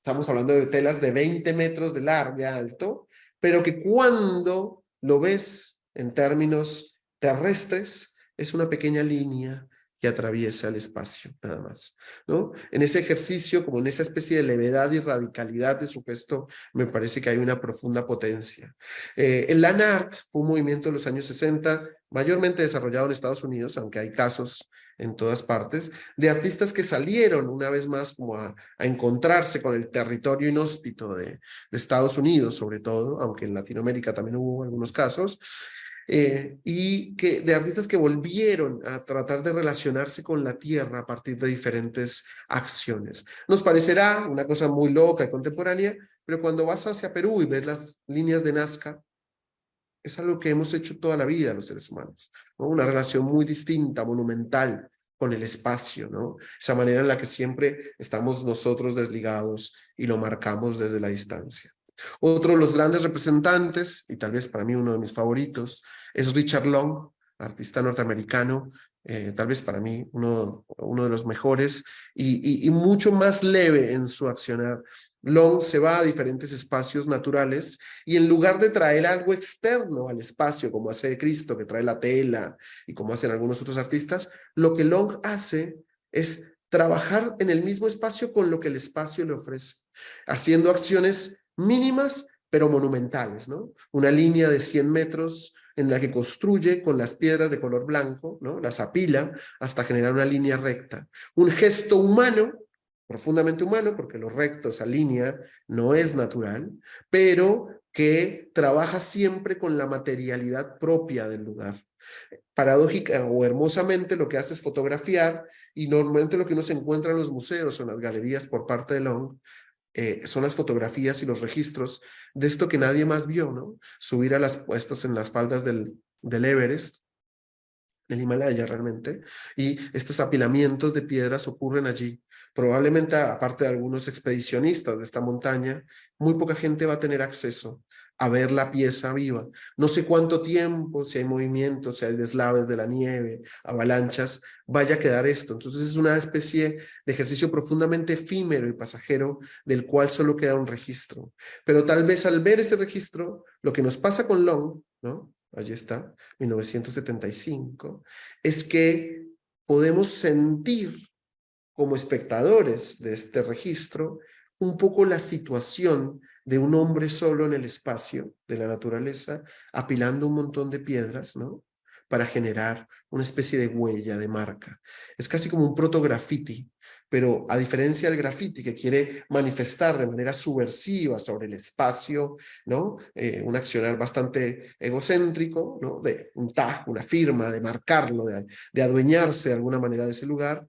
estamos hablando de telas de 20 metros de largo, de alto, pero que cuando lo ves en términos terrestres, es una pequeña línea que atraviesa el espacio, nada más, ¿no? En ese ejercicio, como en esa especie de levedad y radicalidad de su gesto, me parece que hay una profunda potencia. El land art fue un movimiento de los años 60, mayormente desarrollado en Estados Unidos, aunque hay casos en todas partes, de artistas que salieron una vez más como a encontrarse con el territorio inhóspito de Estados Unidos, sobre todo, aunque en Latinoamérica también hubo algunos casos, y de artistas que volvieron a tratar de relacionarse con la tierra a partir de diferentes acciones. Nos parecerá una cosa muy loca y contemporánea, pero cuando vas hacia Perú y ves las líneas de Nazca, es algo que hemos hecho toda la vida los seres humanos, ¿no? Una relación muy distinta, monumental con el espacio, ¿no? Esa manera en la que siempre estamos nosotros desligados y lo marcamos desde la distancia. Otro de los grandes representantes, y tal vez para mí uno de mis favoritos, es Richard Long, artista norteamericano, tal vez para mí uno de los mejores y mucho más leve en su accionar. Long se va a diferentes espacios naturales y en lugar de traer algo externo al espacio, como hace Cristo, que trae la tela y como hacen algunos otros artistas, lo que Long hace es trabajar en el mismo espacio con lo que el espacio le ofrece, haciendo acciones mínimas pero monumentales, ¿no? Una línea de 100 metros en la que construye con las piedras de color blanco, ¿no? Las apila hasta generar una línea recta. Un gesto humano, profundamente humano, porque lo recto, esa línea, no es natural, pero que trabaja siempre con la materialidad propia del lugar. Paradójica o hermosamente lo que hace es fotografiar y normalmente lo que uno se encuentra en los museos o en las galerías por parte de Long son las fotografías y los registros de esto que nadie más vio, ¿no? Subir a las puestos en las faldas del Everest, del Himalaya realmente, y estos apilamientos de piedras ocurren allí. Probablemente, aparte de algunos expedicionistas de esta montaña, muy poca gente va a tener acceso a ver la pieza viva. No sé cuánto tiempo, si hay movimientos, si hay deslaves de la nieve, avalanchas, vaya a quedar esto. Entonces es una especie de ejercicio profundamente efímero y pasajero del cual solo queda un registro. Pero tal vez al ver ese registro, lo que nos pasa con Long, ¿no? Allí está, 1975, es que podemos sentir como espectadores de este registro un poco la situación de un hombre solo en el espacio de la naturaleza, apilando un montón de piedras, ¿no? Para generar una especie de huella, de marca. Es casi como un proto-graffiti, pero a diferencia del graffiti que quiere manifestar de manera subversiva sobre el espacio, ¿no? Un accionar bastante egocéntrico, ¿no? De un tag, una firma, de marcarlo, de adueñarse de alguna manera de ese lugar.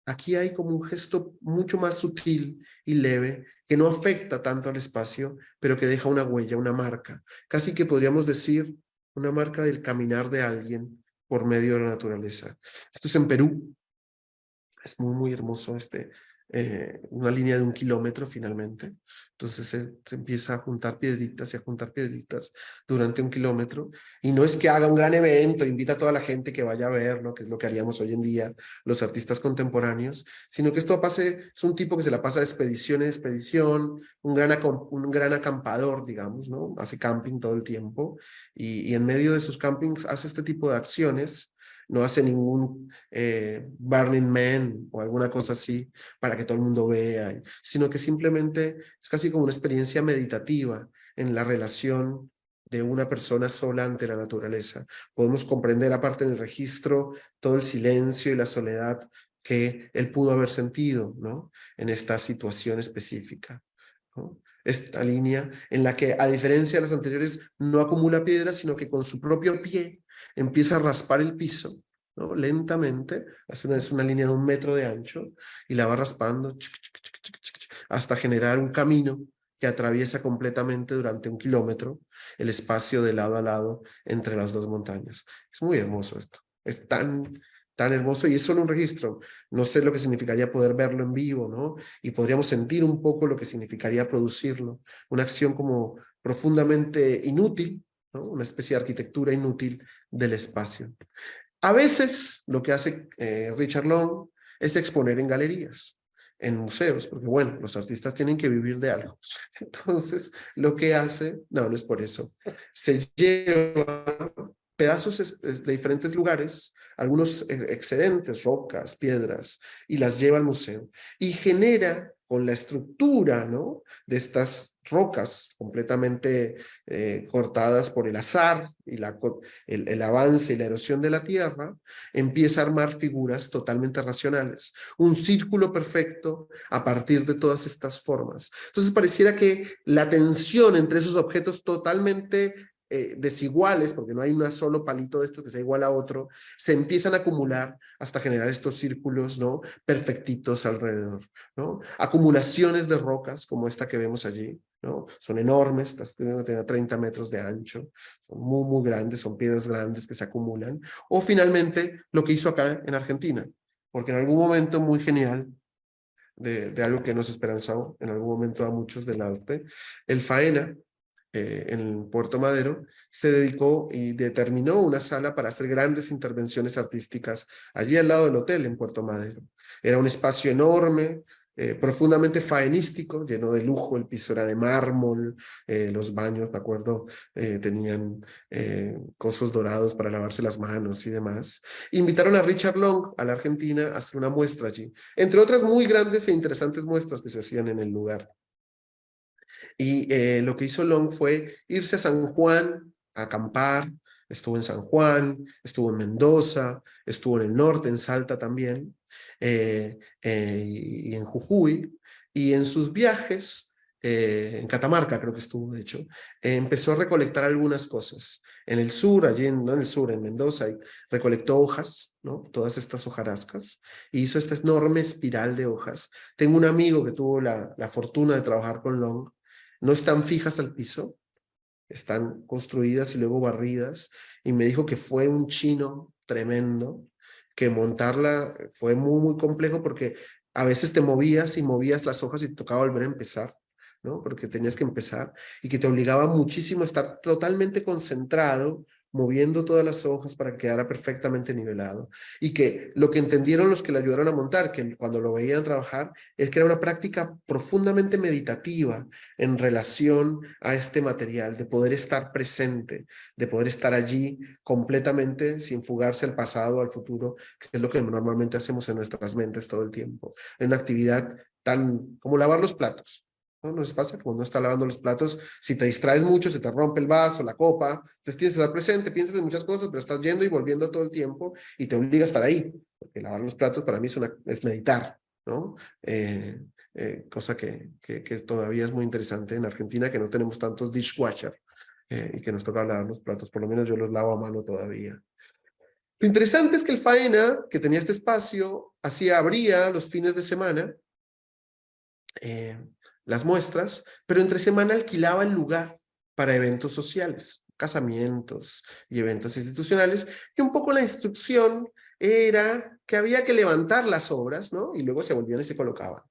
Aquí hay como un gesto mucho más sutil y leve que no afecta tanto al espacio, pero que deja una huella, una marca. Casi que podríamos decir una marca del caminar de alguien por medio de la naturaleza. Esto es en Perú. Es muy, muy hermoso una línea de 1 kilómetro finalmente. Entonces se empieza a juntar piedritas y a juntar piedritas durante 1 kilómetro. Y no es que haga un gran evento, invita a toda la gente que vaya a verlo, que es lo que haríamos hoy en día los artistas contemporáneos, sino que esto es un tipo que se la pasa de expedición en expedición, un gran acampador, digamos, ¿no? Hace camping todo el tiempo y en medio de sus campings hace este tipo de acciones. No hace ningún Burning Man o alguna cosa así para que todo el mundo vea, sino que simplemente es casi como una experiencia meditativa en la relación de una persona sola ante la naturaleza. Podemos comprender, aparte del registro, todo el silencio y la soledad que él pudo haber sentido, ¿no? En esta situación específica, ¿no? Esta línea en la que, a diferencia de las anteriores, no acumula piedras, sino que con su propio pie empieza a raspar el piso, ¿no? Lentamente, es una línea de 1 metro de ancho, y la va raspando hasta generar un camino que atraviesa completamente durante 1 kilómetro el espacio de lado a lado entre las dos montañas. Es muy hermoso esto. Es tan hermoso y es solo un registro. No sé lo que significaría poder verlo en vivo, ¿no? Y podríamos sentir un poco lo que significaría producirlo. Una acción como profundamente inútil, ¿no? Una especie de arquitectura inútil del espacio. A veces lo que hace Richard Long es exponer en galerías, en museos, porque bueno, los artistas tienen que vivir de algo. Entonces, lo que hace, no es por eso, se lleva pedazos de diferentes lugares, algunos excedentes, rocas, piedras, y las lleva al museo. Y genera con la estructura, ¿no? De estas rocas completamente cortadas por el azar y el avance y la erosión de la tierra, empieza a armar figuras totalmente racionales. Un círculo perfecto a partir de todas estas formas. Entonces pareciera que la tensión entre esos objetos totalmente desiguales, porque no hay un solo palito de esto que sea igual a otro, se empiezan a acumular hasta generar estos círculos, ¿no? Perfectitos alrededor, ¿no? Acumulaciones de rocas como esta que vemos allí, ¿no? Son enormes, tienen 30 metros de ancho, son muy, muy grandes, son piedras grandes que se acumulan. O finalmente lo que hizo acá en Argentina, porque en algún momento muy genial de algo que nos esperanzó en algún momento a muchos del arte, el Faena, en Puerto Madero, se dedicó y determinó una sala para hacer grandes intervenciones artísticas allí al lado del hotel en Puerto Madero. Era un espacio enorme, profundamente faenístico, lleno de lujo. El piso era de mármol, los baños, me acuerdo, tenían cosos dorados para lavarse las manos y demás. Invitaron a Richard Long a la Argentina a hacer una muestra allí, entre otras muy grandes e interesantes muestras que se hacían en el lugar. Y lo que hizo Long fue irse a San Juan a acampar. Estuvo en San Juan, estuvo en Mendoza, estuvo en el norte, en Salta también, y en Jujuy. Y en sus viajes en Catamarca creo que estuvo de hecho, empezó a recolectar algunas cosas. En el sur, allí no en el sur, en Mendoza, recolectó hojas, ¿no? Todas estas hojarascas, y hizo esta enorme espiral de hojas. Tengo un amigo que tuvo la fortuna de trabajar con Long. No están fijas al piso, están construidas y luego barridas, y me dijo que fue un chino tremendo, que montarla fue muy, muy complejo porque a veces te movías y movías las hojas y te tocaba volver a empezar, ¿no? Porque tenías que empezar y que te obligaba muchísimo a estar totalmente concentrado, moviendo todas las hojas para que quedara perfectamente nivelado. Y que lo que entendieron los que le ayudaron a montar, que cuando lo veían trabajar, es que era una práctica profundamente meditativa en relación a este material, de poder estar presente, de poder estar allí completamente sin fugarse al pasado o al futuro, que es lo que normalmente hacemos en nuestras mentes todo el tiempo. Es una actividad tan como lavar los platos. ¿No nos pasa? Como no está lavando los platos, si te distraes mucho, se te rompe el vaso, la copa, entonces tienes que estar presente, piensas en muchas cosas, pero estás yendo y volviendo todo el tiempo y te obliga a estar ahí, porque lavar los platos para mí es meditar, ¿no? Cosa que todavía es muy interesante en Argentina, que no tenemos tantos dishwasher y que nos toca lavar los platos, por lo menos yo los lavo a mano todavía. Lo interesante es que el Faena, que tenía este espacio, abría los fines de semana las muestras, pero entre semana alquilaba el lugar para eventos sociales, casamientos y eventos institucionales, y un poco la instrucción era que había que levantar las obras, ¿no? Y luego se volvían y se colocaban.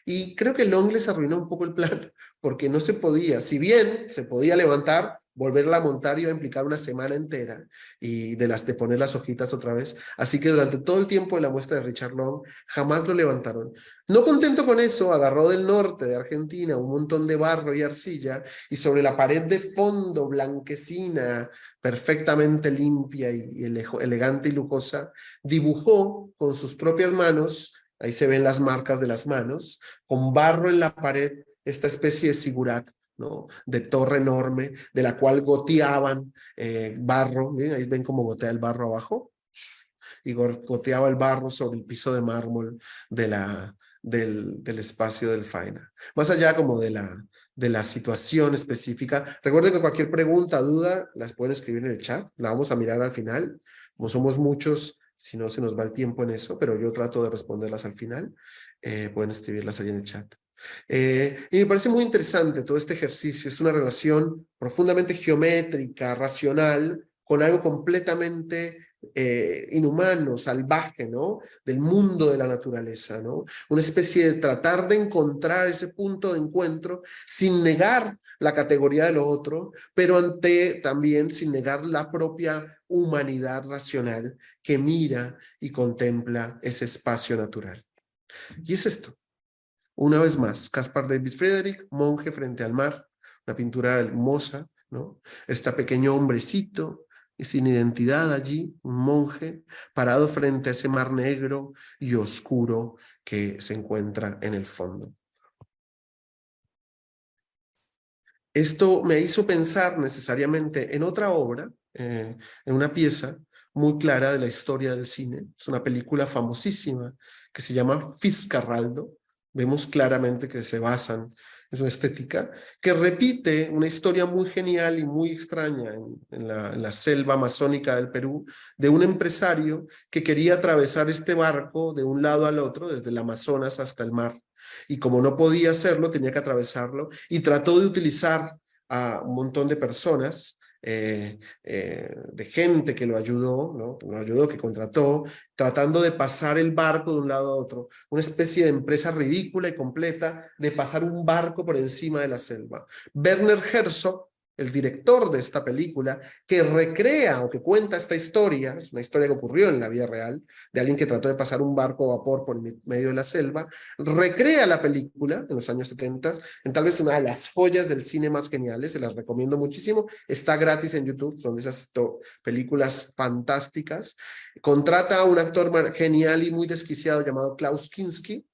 Y creo que Long les arruinó un poco el plan, porque no se podía, si bien se podía levantar, volverla a montar iba a implicar una semana entera y de poner las hojitas otra vez. Así que durante todo el tiempo de la muestra de Richard Long, jamás lo levantaron. No contento con eso, agarró del norte de Argentina un montón de barro y arcilla y sobre la pared de fondo blanquecina, perfectamente limpia y elegante y lujosa, dibujó con sus propias manos, ahí se ven las marcas de las manos, con barro en la pared, esta especie de sigurat, ¿no? De torre enorme, de la cual goteaban barro, ¿bien? Ahí ven cómo gotea el barro abajo, y goteaba el barro sobre el piso de mármol del espacio del Faena. Más allá como de la situación específica, recuerden que cualquier pregunta, duda, las pueden escribir en el chat, la vamos a mirar al final, como somos muchos, si no se nos va el tiempo en eso, pero yo trato de responderlas al final, pueden escribirlas ahí en el chat. Y me parece muy interesante todo este ejercicio, es una relación profundamente geométrica, racional, con algo completamente inhumano, salvaje, ¿no? Del mundo de la naturaleza, ¿no? Una especie de tratar de encontrar ese punto de encuentro sin negar la categoría de lo otro, pero también sin negar la propia humanidad racional que mira y contempla ese espacio natural. Y es esto. Una vez más, Caspar David Friedrich, monje frente al mar, una pintura hermosa, ¿no? Este pequeño hombrecito sin identidad allí, un monje parado frente a ese mar negro y oscuro que se encuentra en el fondo. Esto me hizo pensar necesariamente en otra obra, en una pieza muy clara de la historia del cine. Es una película famosísima que se llama Fitzcarraldo. Vemos claramente que se basan en su estética, que repite una historia muy genial y muy extraña en la selva amazónica del Perú, de un empresario que quería atravesar este barco de un lado al otro, desde el Amazonas hasta el mar. Y como no podía hacerlo, tenía que atravesarlo, y trató de utilizar a un montón de personas, de gente que lo ayudó, ¿no? Lo ayudó, que contrató, tratando de pasar el barco de un lado a otro, una especie de empresa ridícula y completa de pasar un barco por encima de la selva. Werner Herzog, el director de esta película, que recrea o que cuenta esta historia, es una historia que ocurrió en la vida real, de alguien que trató de pasar un barco a vapor por medio de la selva, recrea la película en los años 70, en tal vez una de las joyas del cine más geniales, se las recomiendo muchísimo, está gratis en YouTube, son de esas películas fantásticas. Contrata a un actor genial y muy desquiciado llamado Klaus Kinski,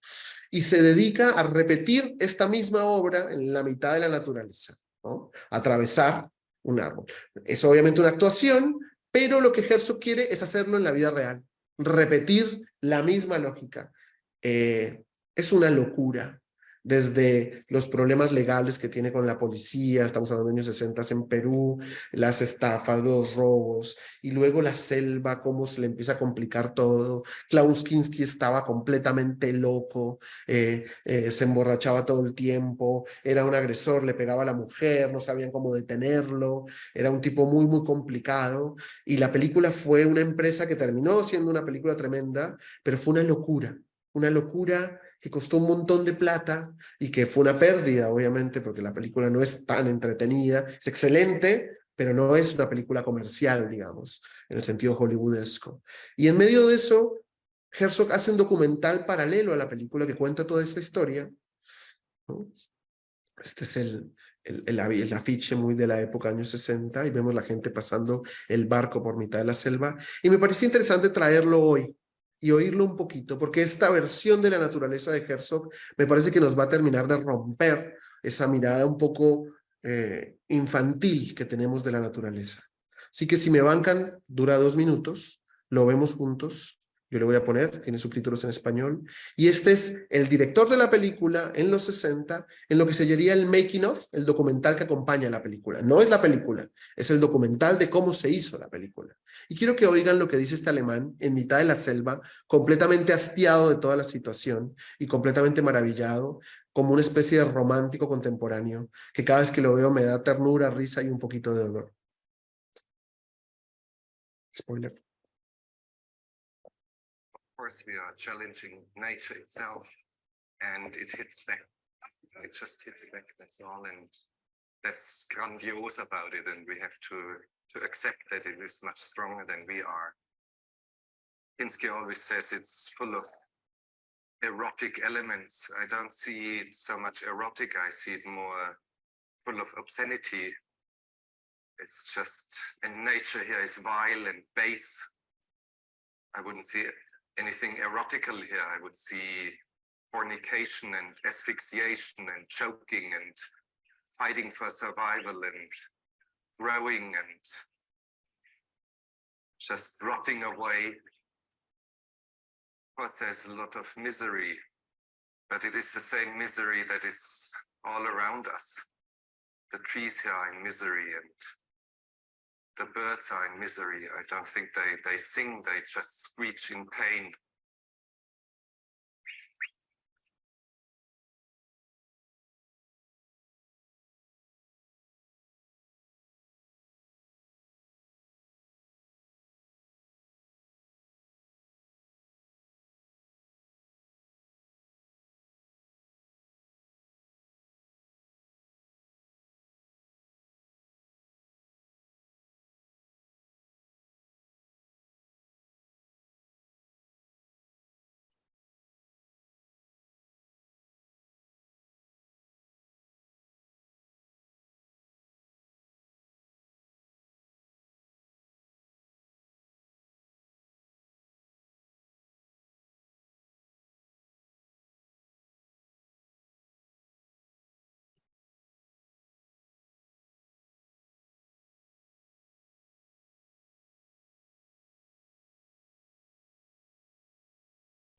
y se dedica a repetir esta misma obra en la mitad de la naturaleza, ¿no? Atravesar un árbol. Es obviamente una actuación, pero lo que Herzog quiere es hacerlo en la vida real, repetir la misma lógica. Es una locura. desde los problemas legales que tiene con la policía, estamos hablando de años 60 en Perú, las estafas, los robos, y luego la selva, cómo se le empieza a complicar todo. Klaus Kinski estaba completamente loco, se emborrachaba todo el tiempo, era un agresor, le pegaba a la mujer, no sabían cómo detenerlo, era un tipo muy, muy complicado, y la película fue una empresa que terminó siendo una película tremenda, pero fue una locura que costó un montón de plata y que fue una pérdida, obviamente, porque la película no es tan entretenida, es excelente, pero no es una película comercial, digamos, en el sentido hollywoodesco. Y en medio de eso, Herzog hace un documental paralelo a la película que cuenta toda esta historia, ¿no? Este es el afiche muy de la época, años 60, y vemos la gente pasando el barco por mitad de la selva. Y me parecía interesante traerlo hoy y oírlo un poquito, porque esta versión de la naturaleza de Herzog me parece que nos va a terminar de romper esa mirada un poco infantil que tenemos de la naturaleza. Así que si me bancan, dura 2 minutos, lo vemos juntos. Yo le voy a poner, tiene subtítulos en español. Y este es el director de la película en los 60, en lo que se llamaría el making of, el documental que acompaña la película. No es la película, es el documental de cómo se hizo la película. Y quiero que oigan lo que dice este alemán en mitad de la selva, completamente hastiado de toda la situación y completamente maravillado, como una especie de romántico contemporáneo, que cada vez que lo veo me da ternura, risa y un poquito de dolor. Spoiler. Of course, we are challenging nature itself, and it hits back. It just hits back. That's all, and that's grandiose about it. And we have to accept that it is much stronger than we are. Kinski always says it's full of erotic elements. I don't see it so much erotic. I see it more full of obscenity. It's just, and nature here is vile and base. I wouldn't see anything erotical here. I would see fornication and asphyxiation and choking and fighting for survival and growing and just rotting away. Of course, there's a lot of misery, but it is the same misery that is all around us. The trees here are in misery and the birds are in misery. I don't think they sing, they just screech in pain.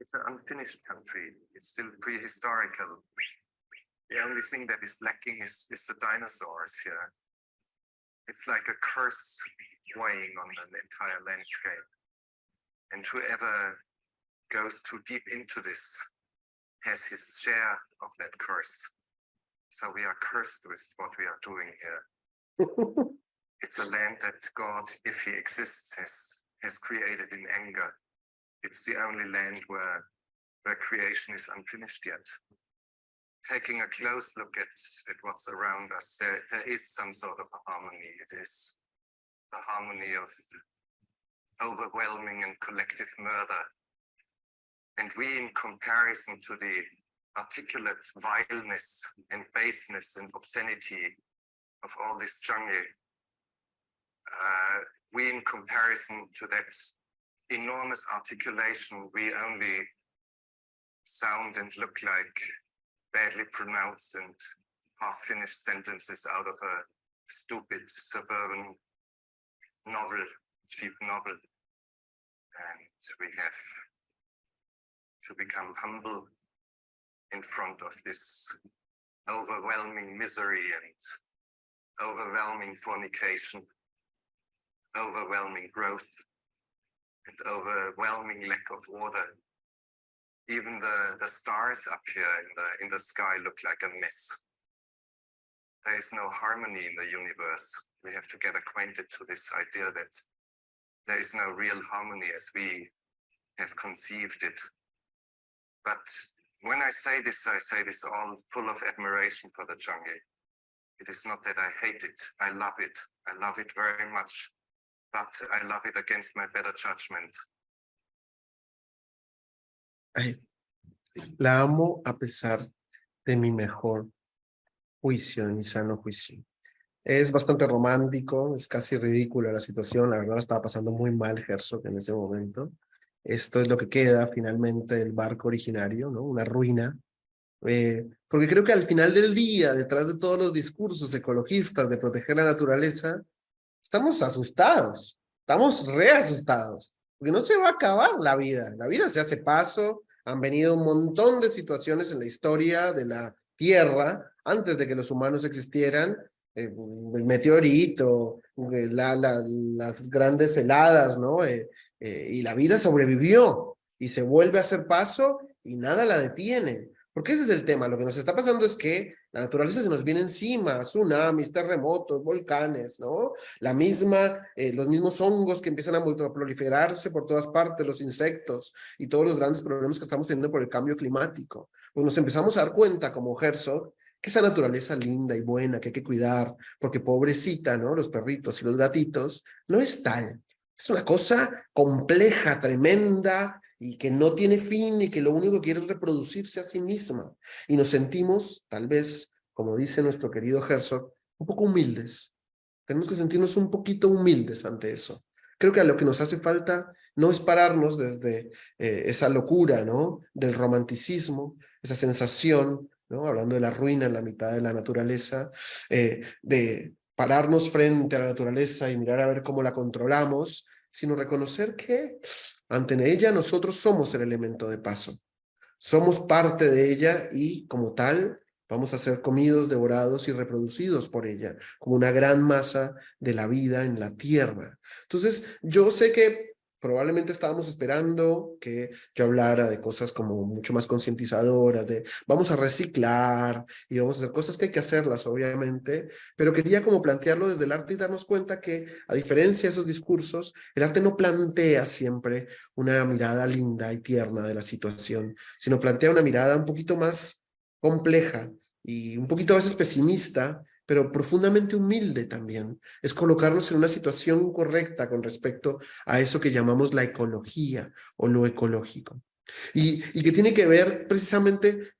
It's an unfinished country. It's still prehistorical. The only thing that is lacking is the dinosaurs here. It's like a curse weighing on an entire landscape. And whoever goes too deep into this has his share of that curse. So we are cursed with what we are doing here. It's a land that God, if he exists, has created in anger. It's the only land where creation is unfinished yet. Taking a close look at what's around us, there is some sort of a harmony. It is the harmony of overwhelming and collective murder. And we, in comparison to the articulate vileness and baseness and obscenity of all this jungle, we, in comparison to that enormous articulation, we only sound and look like badly pronounced and half-finished sentences out of a stupid suburban novel, cheap novel. And we have to become humble in front of this overwhelming misery and overwhelming fornication, overwhelming growth, and overwhelming lack of order. Even the stars up here in the sky look like a mess. There is no harmony in the universe. We have to get acquainted to this idea that there is no real harmony as we have conceived it. But when I say this all full of admiration for the jungle. It is not that I hate it. I love it. I love it very much. But I love it against my better judgment. Ay, la amo a pesar de mi mejor juicio, de mi sano juicio. Es bastante romántico, es casi ridícula la situación, la verdad estaba pasando muy mal Herzog en ese momento. Esto es lo que queda finalmente del barco originario, ¿no? Una ruina. Porque creo que al final del día, detrás de todos los discursos ecologistas de proteger la naturaleza, estamos asustados, estamos re asustados, porque no se va a acabar la vida se hace paso, han venido un montón de situaciones en la historia de la Tierra, antes de que los humanos existieran, el meteorito, las grandes heladas, ¿no? Y la vida sobrevivió, y se vuelve a hacer paso, y nada la detiene. Porque ese es el tema, lo que nos está pasando es que la naturaleza se nos viene encima, tsunamis, terremotos, volcanes, ¿no? Los mismos hongos que empiezan a proliferarse por todas partes, los insectos y todos los grandes problemas que estamos teniendo por el cambio climático. Pues nos empezamos a dar cuenta, como Herzog, que esa naturaleza linda y buena que hay que cuidar, porque pobrecita, ¿no? Los perritos y los gatitos, no es tal. Es una cosa compleja, tremenda, y que no tiene fin y que lo único que quiere es reproducirse a sí misma. Y nos sentimos, tal vez, como dice nuestro querido Herzog, un poco humildes. Tenemos que sentirnos un poquito humildes ante eso. Creo que a lo que nos hace falta no es pararnos desde esa locura, ¿no? Del romanticismo, esa sensación, ¿no? Hablando de la ruina en la mitad de la naturaleza, de pararnos frente a la naturaleza y mirar a ver cómo la controlamos, sino reconocer que ante ella nosotros somos el elemento de paso. Somos parte de ella y, como tal, vamos a ser comidos, devorados y reproducidos por ella, como una gran masa de la vida en la tierra. Entonces, yo sé que probablemente estábamos esperando que yo hablara de cosas como mucho más concientizadoras, de vamos a reciclar y vamos a hacer cosas que hay que hacerlas, obviamente, pero quería como plantearlo desde el arte y darnos cuenta que, a diferencia de esos discursos, el arte no plantea siempre una mirada linda y tierna de la situación, sino plantea una mirada un poquito más compleja y un poquito a veces pesimista, pero profundamente humilde también. Es colocarnos en una situación correcta con respecto a eso que llamamos la ecología o lo ecológico. Y que tiene que ver precisamente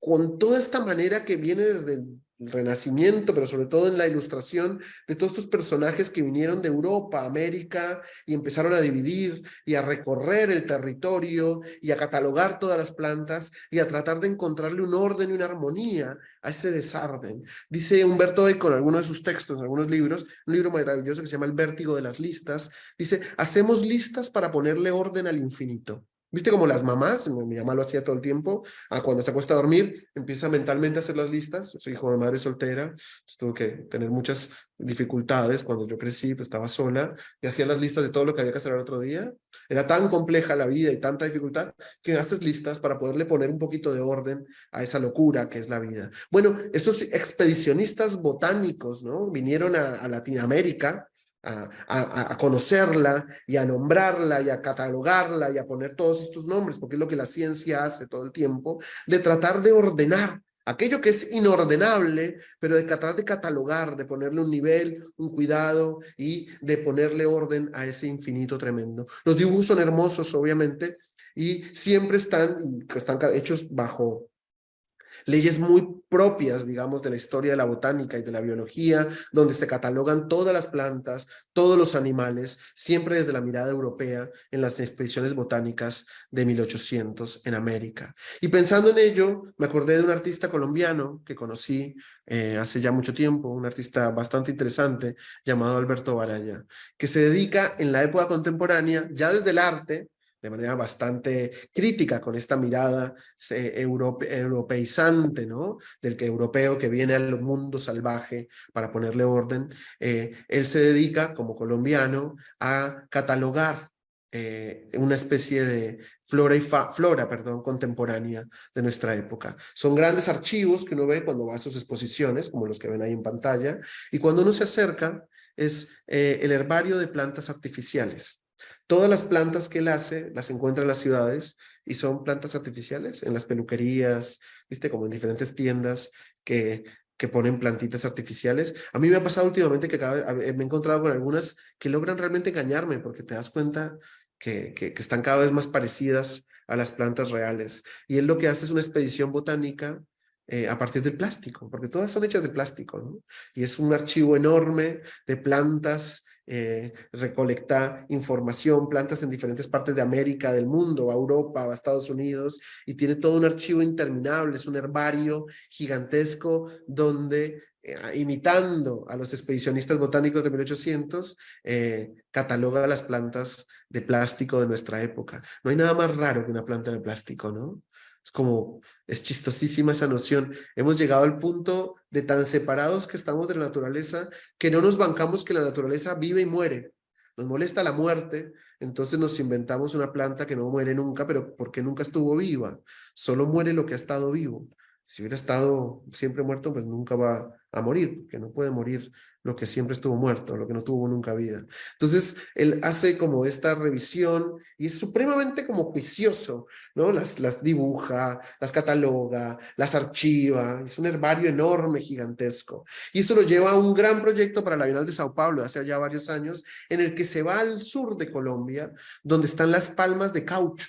con toda esta manera que viene desde el Renacimiento, pero sobre todo en la ilustración de todos estos personajes que vinieron de Europa, América, y empezaron a dividir y a recorrer el territorio y a catalogar todas las plantas y a tratar de encontrarle un orden y una armonía a ese desorden. Dice Humberto Eco en algunos de sus textos, en algunos libros, un libro maravilloso que se llama El vértigo de las listas, dice, hacemos listas para ponerle orden al infinito. ¿Viste como las mamás? Mi mamá lo hacía todo el tiempo. Cuando se acuesta a dormir, empieza mentalmente a hacer las listas. Soy hijo de madre soltera, pues tuve que tener muchas dificultades. Cuando yo crecí, pues estaba sola y hacía las listas de todo lo que había que hacer el otro día. Era tan compleja la vida y tanta dificultad que haces listas para poderle poner un poquito de orden a esa locura que es la vida. Bueno, estos expedicionistas botánicos, ¿no? Vinieron a Latinoamérica a conocerla y a nombrarla y a catalogarla y a poner todos estos nombres, porque es lo que la ciencia hace todo el tiempo, de tratar de ordenar aquello que es inordenable, pero de tratar de catalogar, de ponerle un nivel, un cuidado y de ponerle orden a ese infinito tremendo. Los dibujos son hermosos, obviamente, y siempre están hechos bajo leyes muy propias, digamos, de la historia de la botánica y de la biología, donde se catalogan todas las plantas, todos los animales, siempre desde la mirada europea en las expediciones botánicas de 1800 en América. Y pensando en ello, me acordé de un artista colombiano que conocí hace ya mucho tiempo, un artista bastante interesante llamado Alberto Baraya, que se dedica en la época contemporánea, ya desde el arte, de manera bastante crítica con esta mirada europeizante, ¿no? Del que europeo que viene al mundo salvaje para ponerle orden. Él se dedica, como colombiano, a catalogar una especie de flora contemporánea de nuestra época. Son grandes archivos que uno ve cuando va a sus exposiciones, como los que ven ahí en pantalla, y cuando uno se acerca es el herbario de plantas artificiales. Todas las plantas que él hace las encuentra en las ciudades y son plantas artificiales, en las peluquerías, viste, como en diferentes tiendas que ponen plantitas artificiales. A mí me ha pasado últimamente que me he encontrado con algunas que logran realmente engañarme, porque te das cuenta que están cada vez más parecidas a las plantas reales. Y él lo que hace es una expedición botánica a partir del plástico, porque todas son hechas de plástico, ¿no? Y es un archivo enorme de plantas, recolecta información, plantas en diferentes partes de América, del mundo, a Europa, a Estados Unidos, y tiene todo un archivo interminable, es un herbario gigantesco donde, imitando a los expedicionistas botánicos de 1800, cataloga las plantas de plástico de nuestra época. No hay nada más raro que una planta de plástico, ¿no? Es chistosísima esa noción. Hemos llegado al punto de tan separados que estamos de la naturaleza que no nos bancamos que la naturaleza vive y muere. Nos molesta la muerte, entonces nos inventamos una planta que no muere nunca, pero porque nunca estuvo viva. Solo muere lo que ha estado vivo. Si hubiera estado siempre muerto, pues nunca va a morir, porque no puede morir lo que siempre estuvo muerto, lo que no tuvo nunca vida. Entonces, él hace como esta revisión y es supremamente como juicioso, ¿no? Las dibuja, las cataloga, las archiva, es un herbario enorme, gigantesco. Y eso lo lleva a un gran proyecto para la Bienal de Sao Paulo, hace ya varios años, en el que se va al sur de Colombia, donde están las palmas de caucho.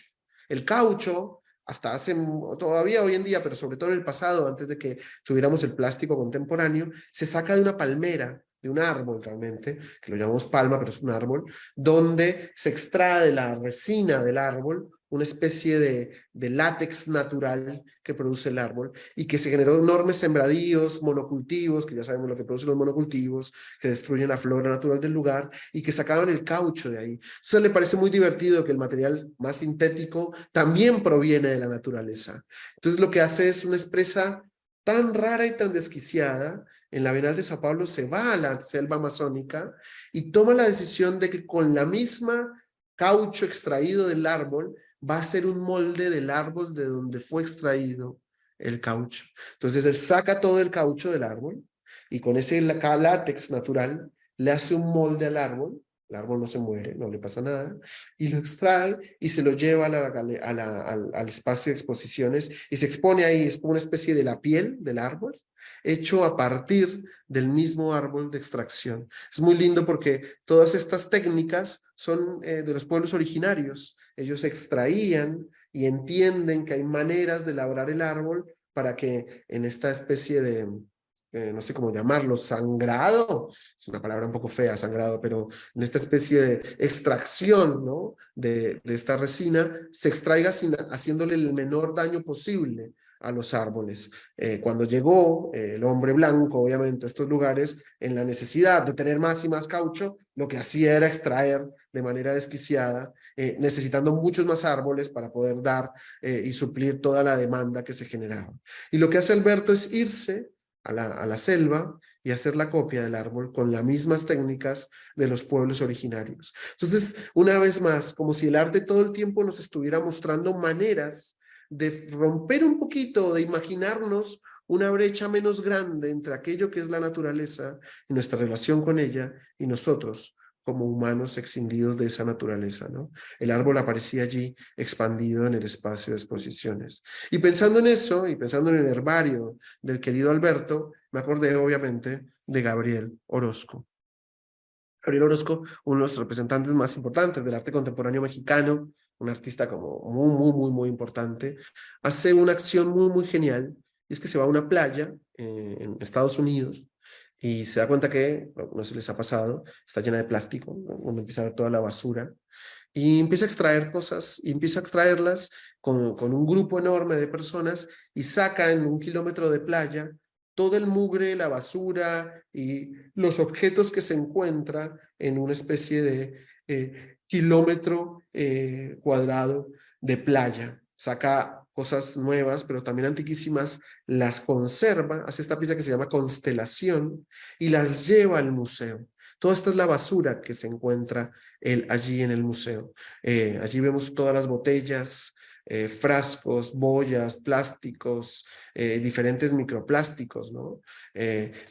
El caucho, hasta hace, todavía hoy en día, pero sobre todo en el pasado, antes de que tuviéramos el plástico contemporáneo, se saca de una palmera, de un árbol realmente, que lo llamamos palma, pero es un árbol, donde se extrae de la resina del árbol una especie de látex natural que produce el árbol y que se generó enormes sembradíos, monocultivos, que ya sabemos lo que producen los monocultivos, que destruyen la flora natural del lugar y que sacaban el caucho de ahí. Entonces le parece muy divertido que el material más sintético también proviene de la naturaleza. Entonces lo que hace es una empresa tan rara y tan desquiciada. En la Bienal de Sao Paulo se va a la selva amazónica y toma la decisión de que con la misma caucho extraído del árbol va a ser un molde del árbol de donde fue extraído el caucho. Entonces él saca todo el caucho del árbol y con ese látex natural le hace un molde al árbol. El árbol no se muere, no le pasa nada, y lo extrae y se lo lleva al espacio de exposiciones y se expone ahí. Es como una especie de la piel del árbol, hecho a partir del mismo árbol de extracción. Es muy lindo porque todas estas técnicas son de los pueblos originarios. Ellos extraían y entienden que hay maneras de labrar el árbol para que en esta especie de, no sé cómo llamarlo, sangrado, es una palabra un poco fea, sangrado, pero en esta especie de extracción, ¿no? de esta resina, se extraiga haciéndole el menor daño posible a los árboles. Cuando llegó el hombre blanco, obviamente, a estos lugares, en la necesidad de tener más y más caucho, lo que hacía era extraer de manera desquiciada, necesitando muchos más árboles para poder dar y suplir toda la demanda que se generaba. Y lo que hace Alberto es irse a la selva y hacer la copia del árbol con las mismas técnicas de los pueblos originarios. Entonces, una vez más, como si el arte todo el tiempo nos estuviera mostrando maneras de romper un poquito, de imaginarnos una brecha menos grande entre aquello que es la naturaleza y nuestra relación con ella y nosotros como humanos excindidos de esa naturaleza, ¿no? El árbol aparecía allí expandido en el espacio de exposiciones. Y pensando en eso, y pensando en el herbario del querido Alberto, me acordé obviamente de Gabriel Orozco. Gabriel Orozco, uno de los representantes más importantes del arte contemporáneo mexicano, un artista como muy importante, hace una acción muy genial, y es que se va a una playa en Estados Unidos y se da cuenta que, no se les ha pasado, está llena de plástico, donde empieza a ver toda la basura, y empieza a extraer cosas, y empieza a extraerlas con un grupo enorme de personas, y saca en 1 kilómetro de playa todo el mugre, la basura y los objetos que se encuentra en una especie de kilómetro cuadrado de playa. Saca cosas nuevas, pero también antiquísimas, las conserva, hace esta pieza que se llama Constelación y las lleva al museo. Toda esta es la basura que se encuentra allí en el museo. Allí vemos todas las botellas, frascos, boyas, plásticos, diferentes microplásticos, ¿no?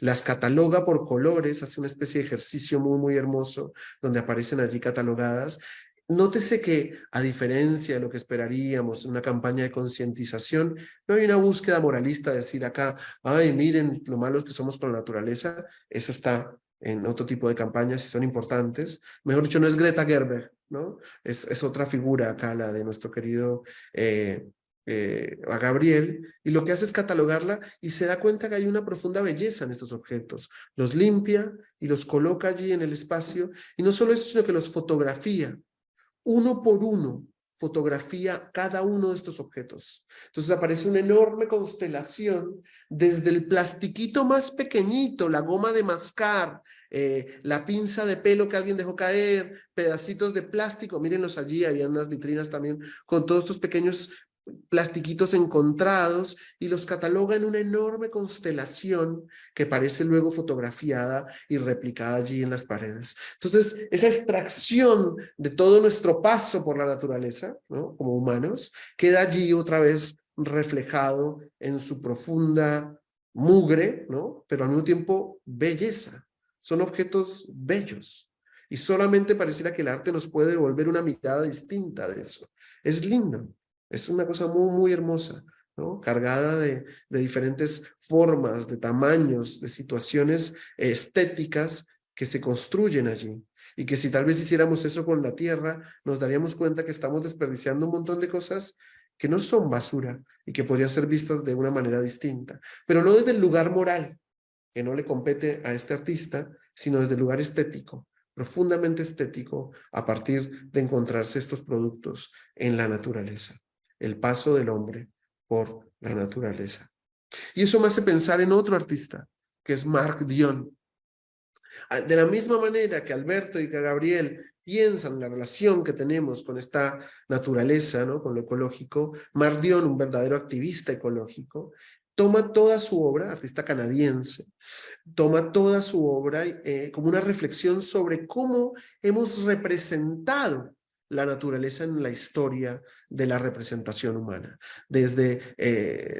Las cataloga por colores, hace una especie de ejercicio muy, muy hermoso, donde aparecen allí catalogadas. Nótese que, a diferencia de lo que esperaríamos en una campaña de concientización, no hay una búsqueda moralista de decir acá, ay, miren lo malos que somos con la naturaleza. Eso está en otro tipo de campañas y son importantes. Mejor dicho, no es Greta Gerwig, ¿no? Es otra figura acá, la de nuestro querido a Gabriel, y lo que hace es catalogarla y se da cuenta que hay una profunda belleza en estos objetos. Los limpia y los coloca allí en el espacio, y no solo eso, sino que los fotografía. Uno por uno fotografía cada uno de estos objetos. Entonces aparece una enorme constelación desde el plastiquito más pequeñito, la goma de mascar, la pinza de pelo que alguien dejó caer, pedacitos de plástico, mírenlos allí, había unas vitrinas también con todos estos pequeños plastiquitos encontrados, y los cataloga en una enorme constelación que parece luego fotografiada y replicada allí en las paredes. Entonces, esa extracción de todo nuestro paso por la naturaleza, ¿no? Como humanos, queda allí otra vez reflejado en su profunda mugre, ¿no? Pero al mismo tiempo belleza. Son objetos bellos. Y solamente pareciera que el arte nos puede devolver una mirada distinta de eso. Es lindo. Es una cosa muy, muy hermosa, ¿no? Cargada de diferentes formas, de tamaños, de situaciones estéticas que se construyen allí. Y que si tal vez hiciéramos eso con la tierra, nos daríamos cuenta que estamos desperdiciando un montón de cosas que no son basura y que podrían ser vistas de una manera distinta. Pero no desde el lugar moral, que no le compete a este artista, sino desde el lugar estético, profundamente estético, a partir de encontrarse estos productos en la naturaleza. El paso del hombre por la naturaleza. Y eso me hace pensar en otro artista, que es Marc Dion. De la misma manera que Alberto y que Gabriel piensan en la relación que tenemos con esta naturaleza, ¿no? Con lo ecológico, Marc Dion, un verdadero activista ecológico, toma toda su obra, artista canadiense, toma toda su obra como una reflexión sobre cómo hemos representado la naturaleza en la historia de la representación humana. Desde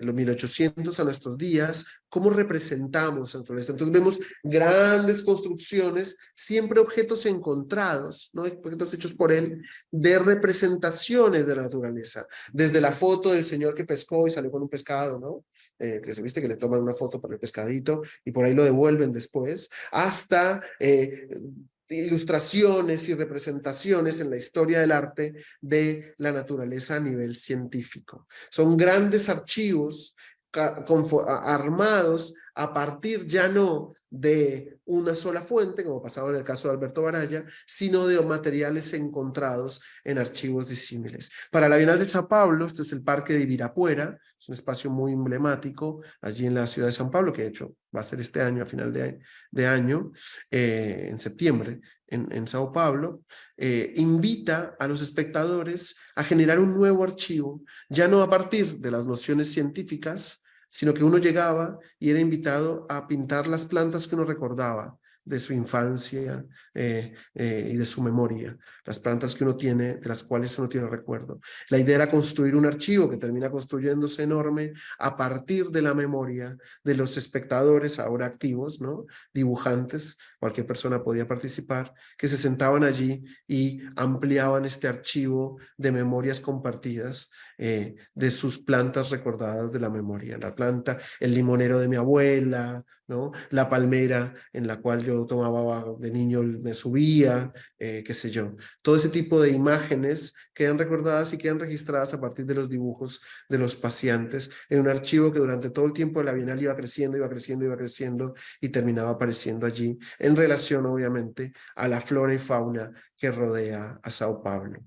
los 1800 a nuestros días, cómo representamos la naturaleza. Entonces vemos grandes construcciones, siempre objetos encontrados, ¿no? Objetos hechos por él, de representaciones de la naturaleza. Desde la foto del señor que pescó y salió con un pescado, ¿no? Que se viste que le toman una foto para el pescadito y por ahí lo devuelven después, hasta ilustraciones y representaciones en la historia del arte de la naturaleza a nivel científico. Son grandes archivos armados a partir ya no de una sola fuente, como pasaba en el caso de Alberto Baralla, sino de materiales encontrados en archivos disímiles. Para la Bienal de Sao Paulo, este es el Parque de Ibirapuera, es un espacio muy emblemático allí en la ciudad de Sao Paulo, que de hecho va a ser este año, a final de año, en septiembre, en Sao Paulo, invita a los espectadores a generar un nuevo archivo, ya no a partir de las nociones científicas, sino que uno llegaba y era invitado a pintar las plantas que uno recordaba de su infancia y de su memoria, las plantas que uno tiene, de las cuales uno tiene recuerdo. La idea era construir un archivo que termina construyéndose enorme a partir de la memoria de los espectadores ahora activos, ¿no? Dibujantes, cualquier persona podía participar, que se sentaban allí y ampliaban este archivo de memorias compartidas de sus plantas recordadas de la memoria. La planta, el limonero de mi abuela, ¿no? La palmera en la cual yo tomaba de niño, me subía, qué sé yo. Todo ese tipo de imágenes quedan recordadas y quedan registradas a partir de los dibujos de los paseantes en un archivo que durante todo el tiempo de la Bienal iba creciendo, iba creciendo, iba creciendo y terminaba apareciendo allí en relación obviamente a la flora y fauna que rodea a Sao Paulo.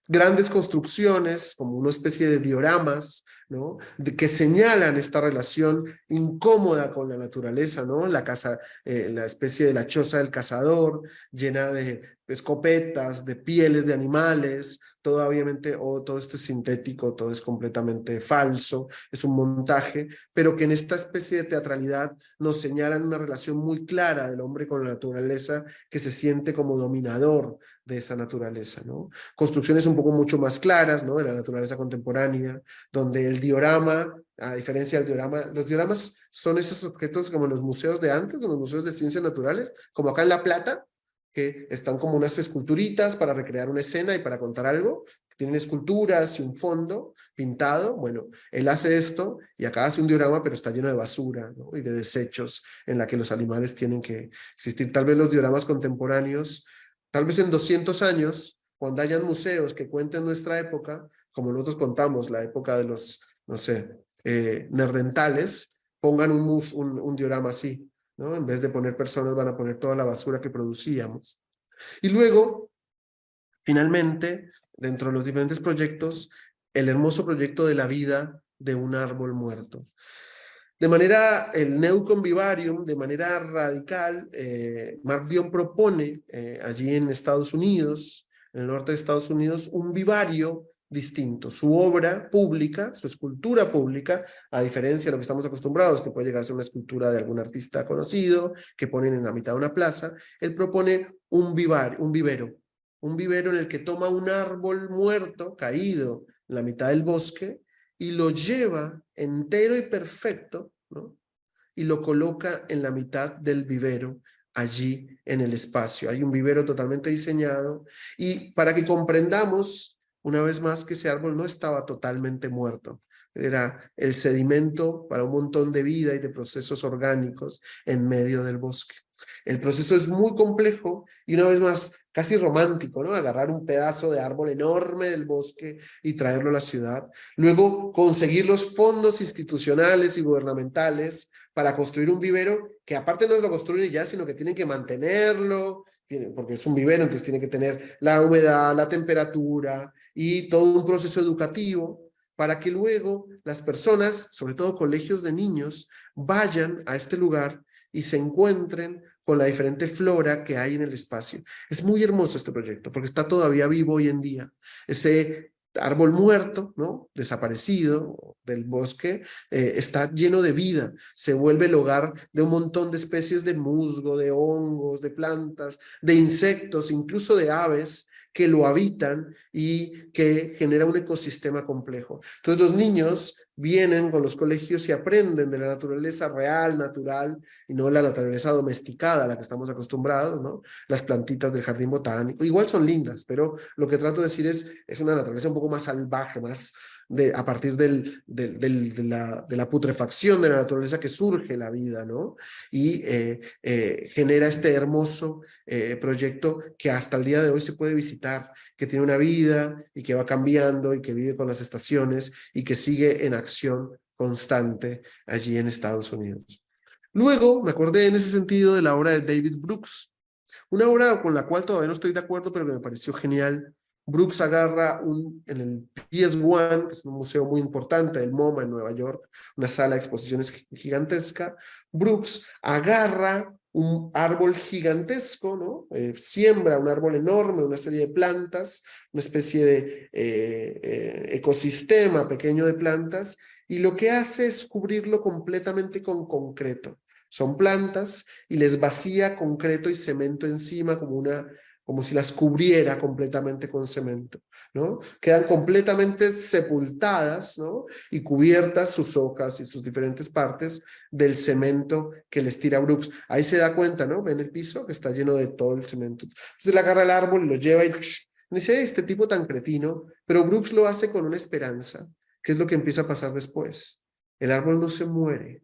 Grandes construcciones, como una especie de dioramas, ¿no? Que señalan esta relación incómoda con la naturaleza, ¿no? La casa, la especie de la choza del cazador, llena de escopetas, de pieles de animales, todo obviamente, todo esto es sintético, todo es completamente falso, es un montaje, pero que en esta especie de teatralidad nos señalan una relación muy clara del hombre con la naturaleza, que se siente como dominador de esa naturaleza, ¿no? Construcciones un poco mucho más claras, ¿no? De la naturaleza contemporánea, donde el diorama, a diferencia del diorama, los dioramas son esos objetos como en los museos de antes, en los museos de ciencias naturales, como acá en La Plata, que están como unas esculturitas para recrear una escena y para contar algo, tienen esculturas y un fondo pintado. Bueno, él hace esto y acá hace un diorama, pero está lleno de basura, ¿no? Y de desechos en la que los animales tienen que existir. Tal vez los dioramas contemporáneos, tal vez en 200 años, cuando hayan museos que cuenten nuestra época, como nosotros contamos la época de los, no sé, nerdentales, pongan un diorama así, ¿no? En vez de poner personas, van a poner toda la basura que producíamos. Y luego, finalmente, dentro de los diferentes proyectos, el hermoso proyecto de la vida de un árbol muerto. De manera, el Neucon Vivarium, de manera radical, Mark Dion propone allí en Estados Unidos, en el norte de Estados Unidos, un vivario distinto. Su obra pública, su escultura pública, a diferencia de lo que estamos acostumbrados, que puede llegar a ser una escultura de algún artista conocido, que ponen en la mitad de una plaza, él propone un vivero en el que toma un árbol muerto, caído en la mitad del bosque, y lo lleva entero y perfecto, ¿no? Y lo coloca en la mitad del vivero, allí en el espacio. Hay un vivero totalmente diseñado, y para que comprendamos una vez más que ese árbol no estaba totalmente muerto, era el sedimento para un montón de vida y de procesos orgánicos en medio del bosque. El proceso es muy complejo y una vez más casi romántico, ¿no? Agarrar un pedazo de árbol enorme del bosque y traerlo a la ciudad. Luego conseguir los fondos institucionales y gubernamentales para construir un vivero que aparte no lo construyen ya, sino que tienen que mantenerlo, porque es un vivero, entonces tiene que tener la humedad, la temperatura y todo un proceso educativo para que luego las personas, sobre todo colegios de niños, vayan a este lugar y se encuentren con la diferente flora que hay en el espacio. Es muy hermoso este proyecto porque está todavía vivo hoy en día. Ese árbol muerto, ¿no? Desaparecido del bosque, está lleno de vida, se vuelve el hogar de un montón de especies de musgo, de hongos, de plantas, de insectos, incluso de aves que lo habitan y que genera un ecosistema complejo. Entonces los niños vienen con los colegios y aprenden de la naturaleza real, natural, y no la naturaleza domesticada a la que estamos acostumbrados, ¿no? Las plantitas del jardín botánico, igual son lindas, pero lo que trato de decir es una naturaleza un poco más salvaje, más a partir de la putrefacción de la naturaleza que surge la vida, ¿no? Y genera este hermoso proyecto que hasta el día de hoy se puede visitar, que tiene una vida y que va cambiando y que vive con las estaciones y que sigue en acción constante allí en Estados Unidos. Luego me acordé en ese sentido de la obra de David Brooks, una obra con la cual todavía no estoy de acuerdo, pero que me pareció genial. Brooks agarra en el PS1, que es un museo muy importante, el MoMA en Nueva York, una sala de exposiciones gigantesca. Brooks agarra un árbol gigantesco, ¿no? Siembra un árbol enorme, una serie de plantas, una especie de ecosistema pequeño de plantas, y lo que hace es cubrirlo completamente con concreto. Son plantas y les vacía concreto y cemento encima como si las cubriera completamente con cemento, ¿no? Quedan completamente sepultadas, ¿no? Y cubiertas sus hojas y sus diferentes partes del cemento que les tira Brooks. Ahí se da cuenta, ¿no? Ven el piso que está lleno de todo el cemento. Entonces le agarra el árbol y lo lleva y dice, este tipo tan cretino, pero Brooks lo hace con una esperanza, que es lo que empieza a pasar después. El árbol no se muere,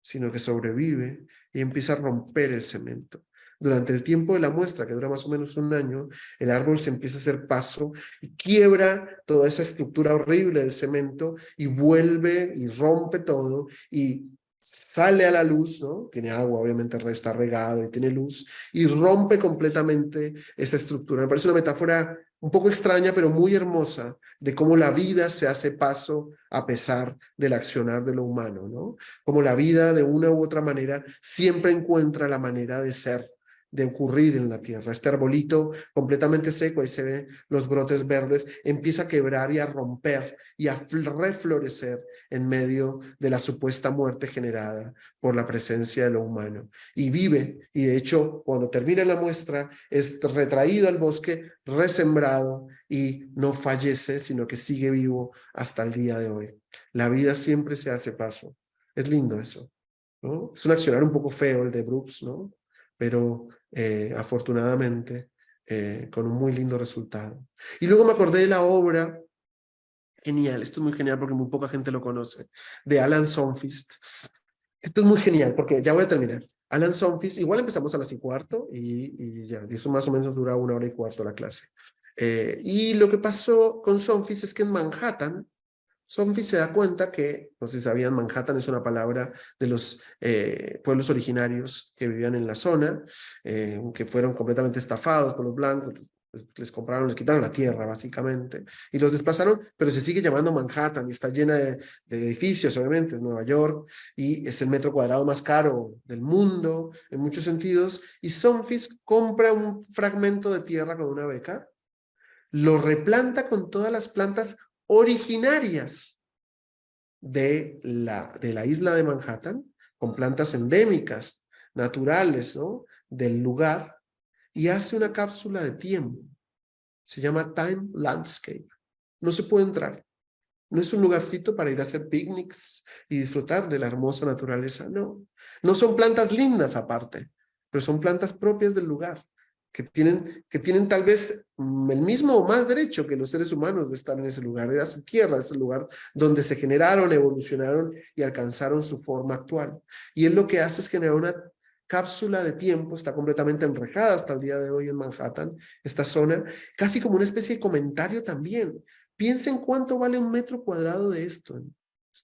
sino que sobrevive y empieza a romper el cemento. Durante el tiempo de la muestra, que dura más o menos un año, el árbol se empieza a hacer paso y quiebra toda esa estructura horrible del cemento y vuelve y rompe todo y sale a la luz, ¿no? Tiene agua, obviamente está regado y tiene luz, y rompe completamente esa estructura. Me parece una metáfora un poco extraña, pero muy hermosa, de cómo la vida se hace paso a pesar del accionar de lo humano, ¿no? Como la vida, de una u otra manera, siempre encuentra la manera de ser, de ocurrir en la tierra. Este arbolito completamente seco, ahí se ven los brotes verdes, empieza a quebrar y a romper y a reflorecer en medio de la supuesta muerte generada por la presencia de lo humano. Y vive, y de hecho, cuando termina la muestra, es retraído al bosque, resembrado, y no fallece, sino que sigue vivo hasta el día de hoy. La vida siempre se hace paso. Es lindo eso, ¿no? Es un accionar un poco feo el de Brooks, ¿no? Pero afortunadamente con un muy lindo resultado. Y luego me acordé de la obra, genial, esto es muy genial porque muy poca gente lo conoce, de Alan Sonfist. Esto es muy genial porque ya voy a terminar. Alan Sonfist, igual empezamos a las 1:15 y ya, y eso más o menos dura 1 hora y cuarto la clase. Y lo que pasó con Sonfist es que en Manhattan, Sonfist se da cuenta que, no sé si sabían, Manhattan es una palabra de los pueblos originarios que vivían en la zona, que fueron completamente estafados por los blancos, les compraron, les quitaron la tierra básicamente, y los desplazaron, pero se sigue llamando Manhattan y está llena de edificios, obviamente, es Nueva York, y es el metro cuadrado más caro del mundo, en muchos sentidos, y Sonfist compra un fragmento de tierra con una beca, lo replanta con todas las plantas originarias de la isla de Manhattan, con plantas endémicas, naturales, ¿no? Del lugar, y hace una cápsula de tiempo. Se llama Time Landscape. No se puede entrar. No es un lugarcito para ir a hacer picnics y disfrutar de la hermosa naturaleza, no. No son plantas lindas aparte, pero son plantas propias del lugar, que tienen tal vez el mismo o más derecho que los seres humanos de estar en ese lugar. Era su tierra, es el lugar donde se generaron, evolucionaron y alcanzaron su forma actual. Y él lo que hace es generar una cápsula de tiempo, está completamente enrejada hasta el día de hoy en Manhattan, esta zona, casi como una especie de comentario también. Piensen cuánto vale un metro cuadrado de esto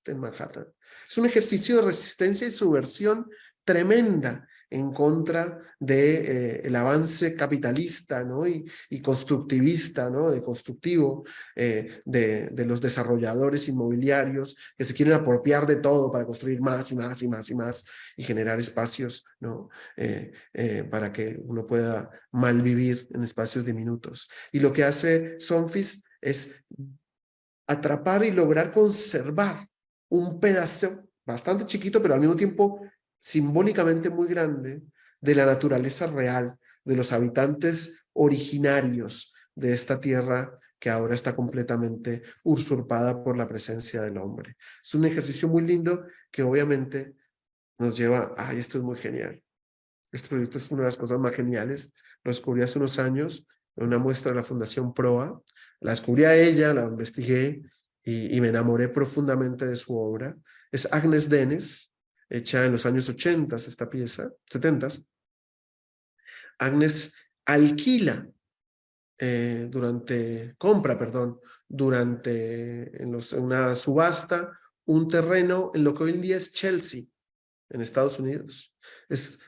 en Manhattan. Es un ejercicio de resistencia y subversión tremenda en contra del avance capitalista, ¿no? y constructivista, ¿no? De constructivo de los desarrolladores inmobiliarios que se quieren apropiar de todo para construir más y más y más y más y generar espacios, ¿no? Para que uno pueda malvivir en espacios diminutos. Y lo que hace Sonfist es atrapar y lograr conservar un pedazo bastante chiquito, pero al mismo tiempo simbólicamente muy grande, de la naturaleza real, de los habitantes originarios de esta tierra que ahora está completamente usurpada por la presencia del hombre. Es un ejercicio muy lindo que obviamente nos lleva, ay, esto es muy genial. Este proyecto es una de las cosas más geniales. Lo descubrí hace unos años en una muestra de la Fundación Proa. La descubrí a ella, la investigué y me enamoré profundamente de su obra. Es Agnes Denes, hecha en los años 80, esta pieza, 70. Agnes alquila en una subasta un terreno en lo que hoy en día es Chelsea, en Estados Unidos. Es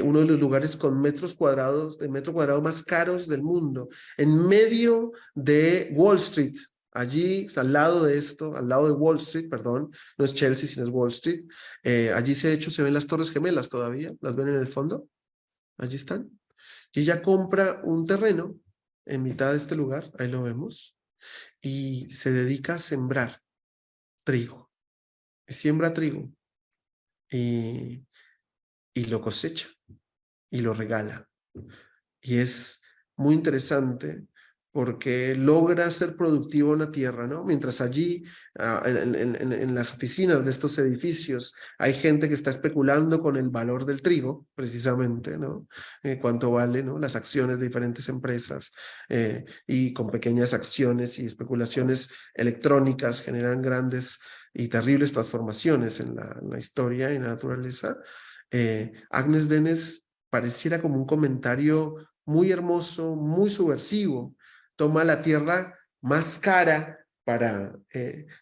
uno de los lugares con metro cuadrado más caros del mundo, en medio de Wall Street. Allí, al lado de Wall Street, perdón, no es Chelsea, sino es Wall Street. Allí de hecho se ven las Torres Gemelas todavía, las ven en el fondo, allí están. Y ella compra un terreno en mitad de este lugar, ahí lo vemos, y se dedica a sembrar trigo. Y siembra trigo. Y lo cosecha y lo regala. Y es muy interesante porque logra ser productivo en la tierra, ¿no? Mientras allí, en las oficinas de estos edificios, hay gente que está especulando con el valor del trigo, precisamente, ¿no? Cuánto vale, ¿no? Las acciones de diferentes empresas y con pequeñas acciones y especulaciones electrónicas generan grandes y terribles transformaciones en la historia y en la naturaleza. Agnes Denes pareciera como un comentario muy hermoso, muy subversivo. Toma la tierra más cara para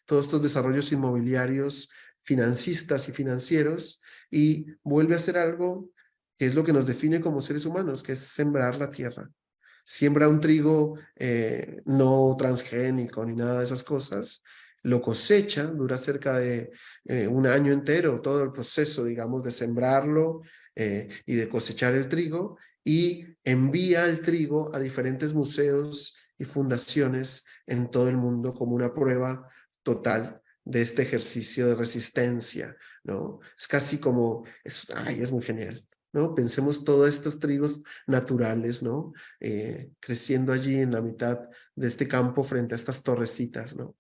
todos estos desarrollos inmobiliarios, financistas y financieros, y vuelve a hacer algo que es lo que nos define como seres humanos, que es sembrar la tierra. Siembra un trigo no transgénico ni nada de esas cosas, lo cosecha, dura cerca de un año entero, todo el proceso, digamos, de sembrarlo y de cosechar el trigo, y envía el trigo a diferentes museos y fundaciones en todo el mundo como una prueba total de este ejercicio de resistencia, ¿no? Es casi como, es muy genial, ¿no? Pensemos todos estos trigos naturales, ¿no? Creciendo allí en la mitad de este campo frente a estas torrecitas, ¿no?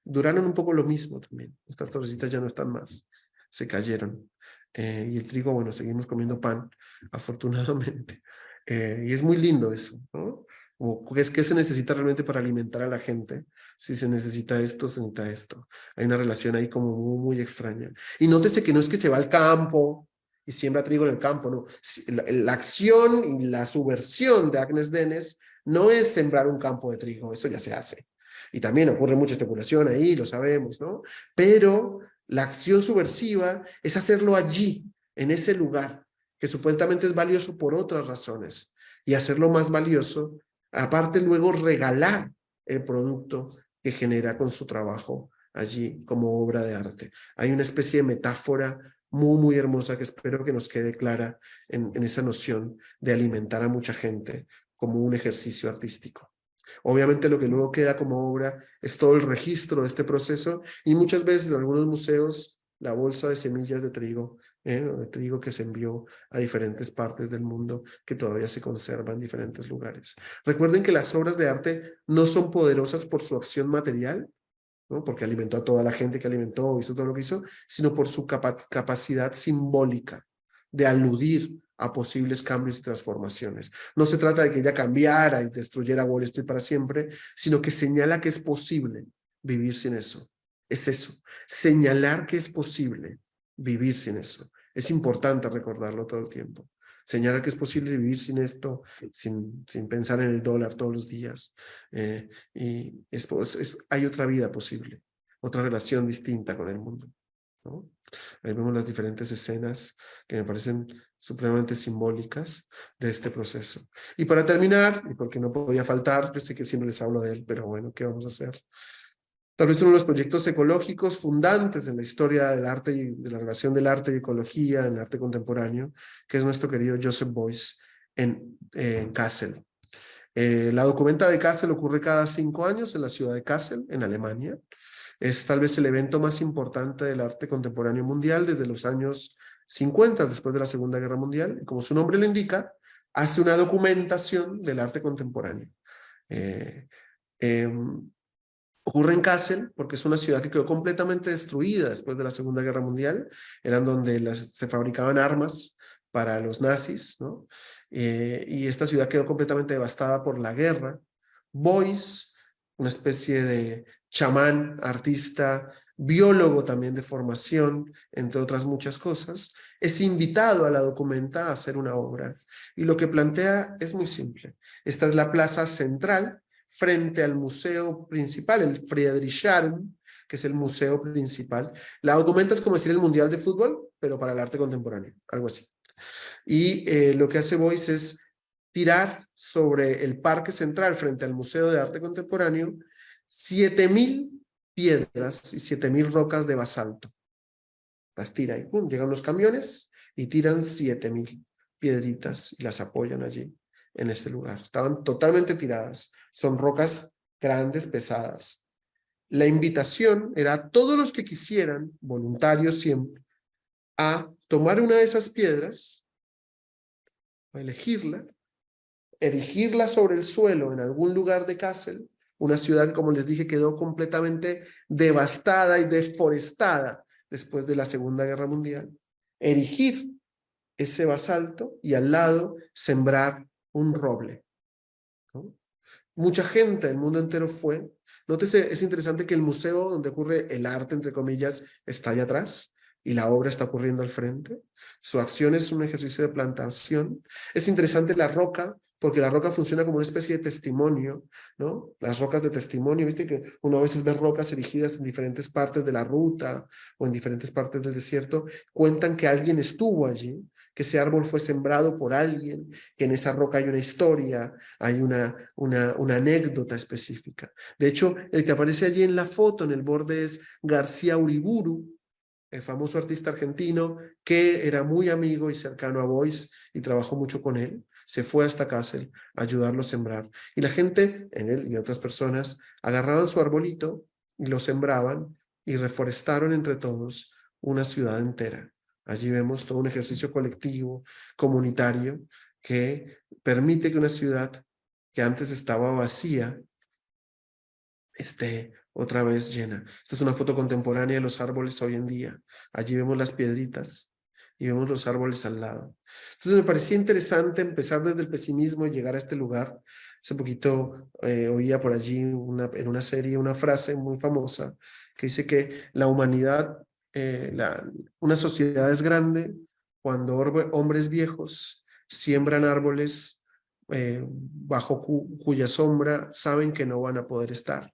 Duraron un poco lo mismo también. Estas torrecitas ya no están más, se cayeron. Y el trigo, bueno, seguimos comiendo pan, afortunadamente. Y es muy lindo eso, ¿no? ¿Qué se necesita realmente para alimentar a la gente? Si se necesita esto, se necesita esto. Hay una relación ahí como muy, muy extraña. Y nótese que no es que se va al campo y siembra trigo en el campo, no. La acción y la subversión de Agnes Denes no es sembrar un campo de trigo, eso ya se hace. Y también ocurre mucha especulación ahí, lo sabemos, ¿no? Pero la acción subversiva es hacerlo allí, en ese lugar, que supuestamente es valioso por otras razones, y hacerlo más valioso, aparte luego regalar el producto que genera con su trabajo allí como obra de arte. Hay una especie de metáfora muy, muy hermosa que espero que nos quede clara en esa noción de alimentar a mucha gente como un ejercicio artístico. Obviamente lo que luego queda como obra es todo el registro de este proceso, y muchas veces en algunos museos la bolsa de semillas de trigo que se envió a diferentes partes del mundo, que todavía se conserva en diferentes lugares. Recuerden que las obras de arte no son poderosas por su acción material, ¿no? Porque alimentó a toda la gente que alimentó, hizo todo lo que hizo, sino por su capacidad simbólica de aludir a posibles cambios y transformaciones. No se trata de que ella cambiara y destruyera Wall Street para siempre, sino que señala que es posible vivir sin eso. Es eso, señalar que es posible vivir sin eso. Es importante recordarlo todo el tiempo. Señala que es posible vivir sin esto, sin pensar en el dólar todos los días. Y hay otra vida posible, otra relación distinta con el mundo, ¿no? Ahí vemos las diferentes escenas que me parecen supremamente simbólicas de este proceso. Y para terminar, y porque no podía faltar, yo sé que siempre les hablo de él, pero bueno, ¿qué vamos a hacer? Tal vez uno de los proyectos ecológicos fundantes en la historia del arte y de la relación del arte y ecología en el arte contemporáneo, que es nuestro querido Joseph Beuys en Kassel. La documenta de Kassel ocurre cada 5 años en la ciudad de Kassel, en Alemania. Es tal vez el evento más importante del arte contemporáneo mundial desde los años 50, después de la Segunda Guerra Mundial. Y como su nombre lo indica, hace una documentación del arte contemporáneo. Ocurre en Kassel porque es una ciudad que quedó completamente destruida después de la Segunda Guerra Mundial. Eran donde se fabricaban armas para los nazis, ¿no? Y esta ciudad quedó completamente devastada por la guerra. Beuys, una especie de chamán, artista, biólogo también de formación, entre otras muchas cosas, es invitado a la Documenta a hacer una obra. Y lo que plantea es muy simple. Esta es la plaza central frente al museo principal, el Friedrichshain, que es el museo principal. La Documenta es como decir el Mundial de Fútbol, pero para el arte contemporáneo, algo así. Y lo que hace Beuys es tirar sobre el parque central frente al Museo de Arte Contemporáneo 7,000 piedras y 7,000 rocas de basalto. Las tira y ¡pum! Llegan los camiones y tiran 7,000 piedritas y las apoyan allí en ese lugar. Estaban totalmente tiradas. Son rocas grandes, pesadas. La invitación era a todos los que quisieran, voluntarios siempre, a tomar una de esas piedras, a elegirla, erigirla sobre el suelo en algún lugar de Kassel, una ciudad que, como les dije, quedó completamente devastada y deforestada después de la Segunda Guerra Mundial. Erigir ese basalto y al lado sembrar un roble, ¿no? Mucha gente del mundo entero fue. Nótese, es interesante que el museo donde ocurre el arte, entre comillas, está allá atrás y la obra está ocurriendo al frente. Su acción es un ejercicio de plantación. Es interesante la roca, porque la roca funciona como una especie de testimonio, ¿no? Las rocas de testimonio, viste que uno a veces ve rocas erigidas en diferentes partes de la ruta o en diferentes partes del desierto, cuentan que alguien estuvo allí. que ese árbol fue sembrado por alguien, que en esa roca hay una historia, hay una anécdota específica. De hecho, el que aparece allí en la foto, en el borde, es García Uriburu, el famoso artista argentino que era muy amigo y cercano a Boyce y trabajó mucho con él. Se fue hasta Kassel a ayudarlo a sembrar. Y la gente, en él y otras personas, agarraban su arbolito y lo sembraban y reforestaron entre todos una ciudad entera. Allí vemos todo un ejercicio colectivo, comunitario, que permite que una ciudad que antes estaba vacía esté otra vez llena. Esta es una foto contemporánea de los árboles hoy en día. Allí vemos las piedritas y vemos los árboles al lado. Entonces me parecía interesante empezar desde el pesimismo y llegar a este lugar. Hace poquito oía por allí en una serie una frase muy famosa que dice que la humanidad, una sociedad es grande cuando hombres viejos siembran árboles bajo cuya sombra saben que no van a poder estar,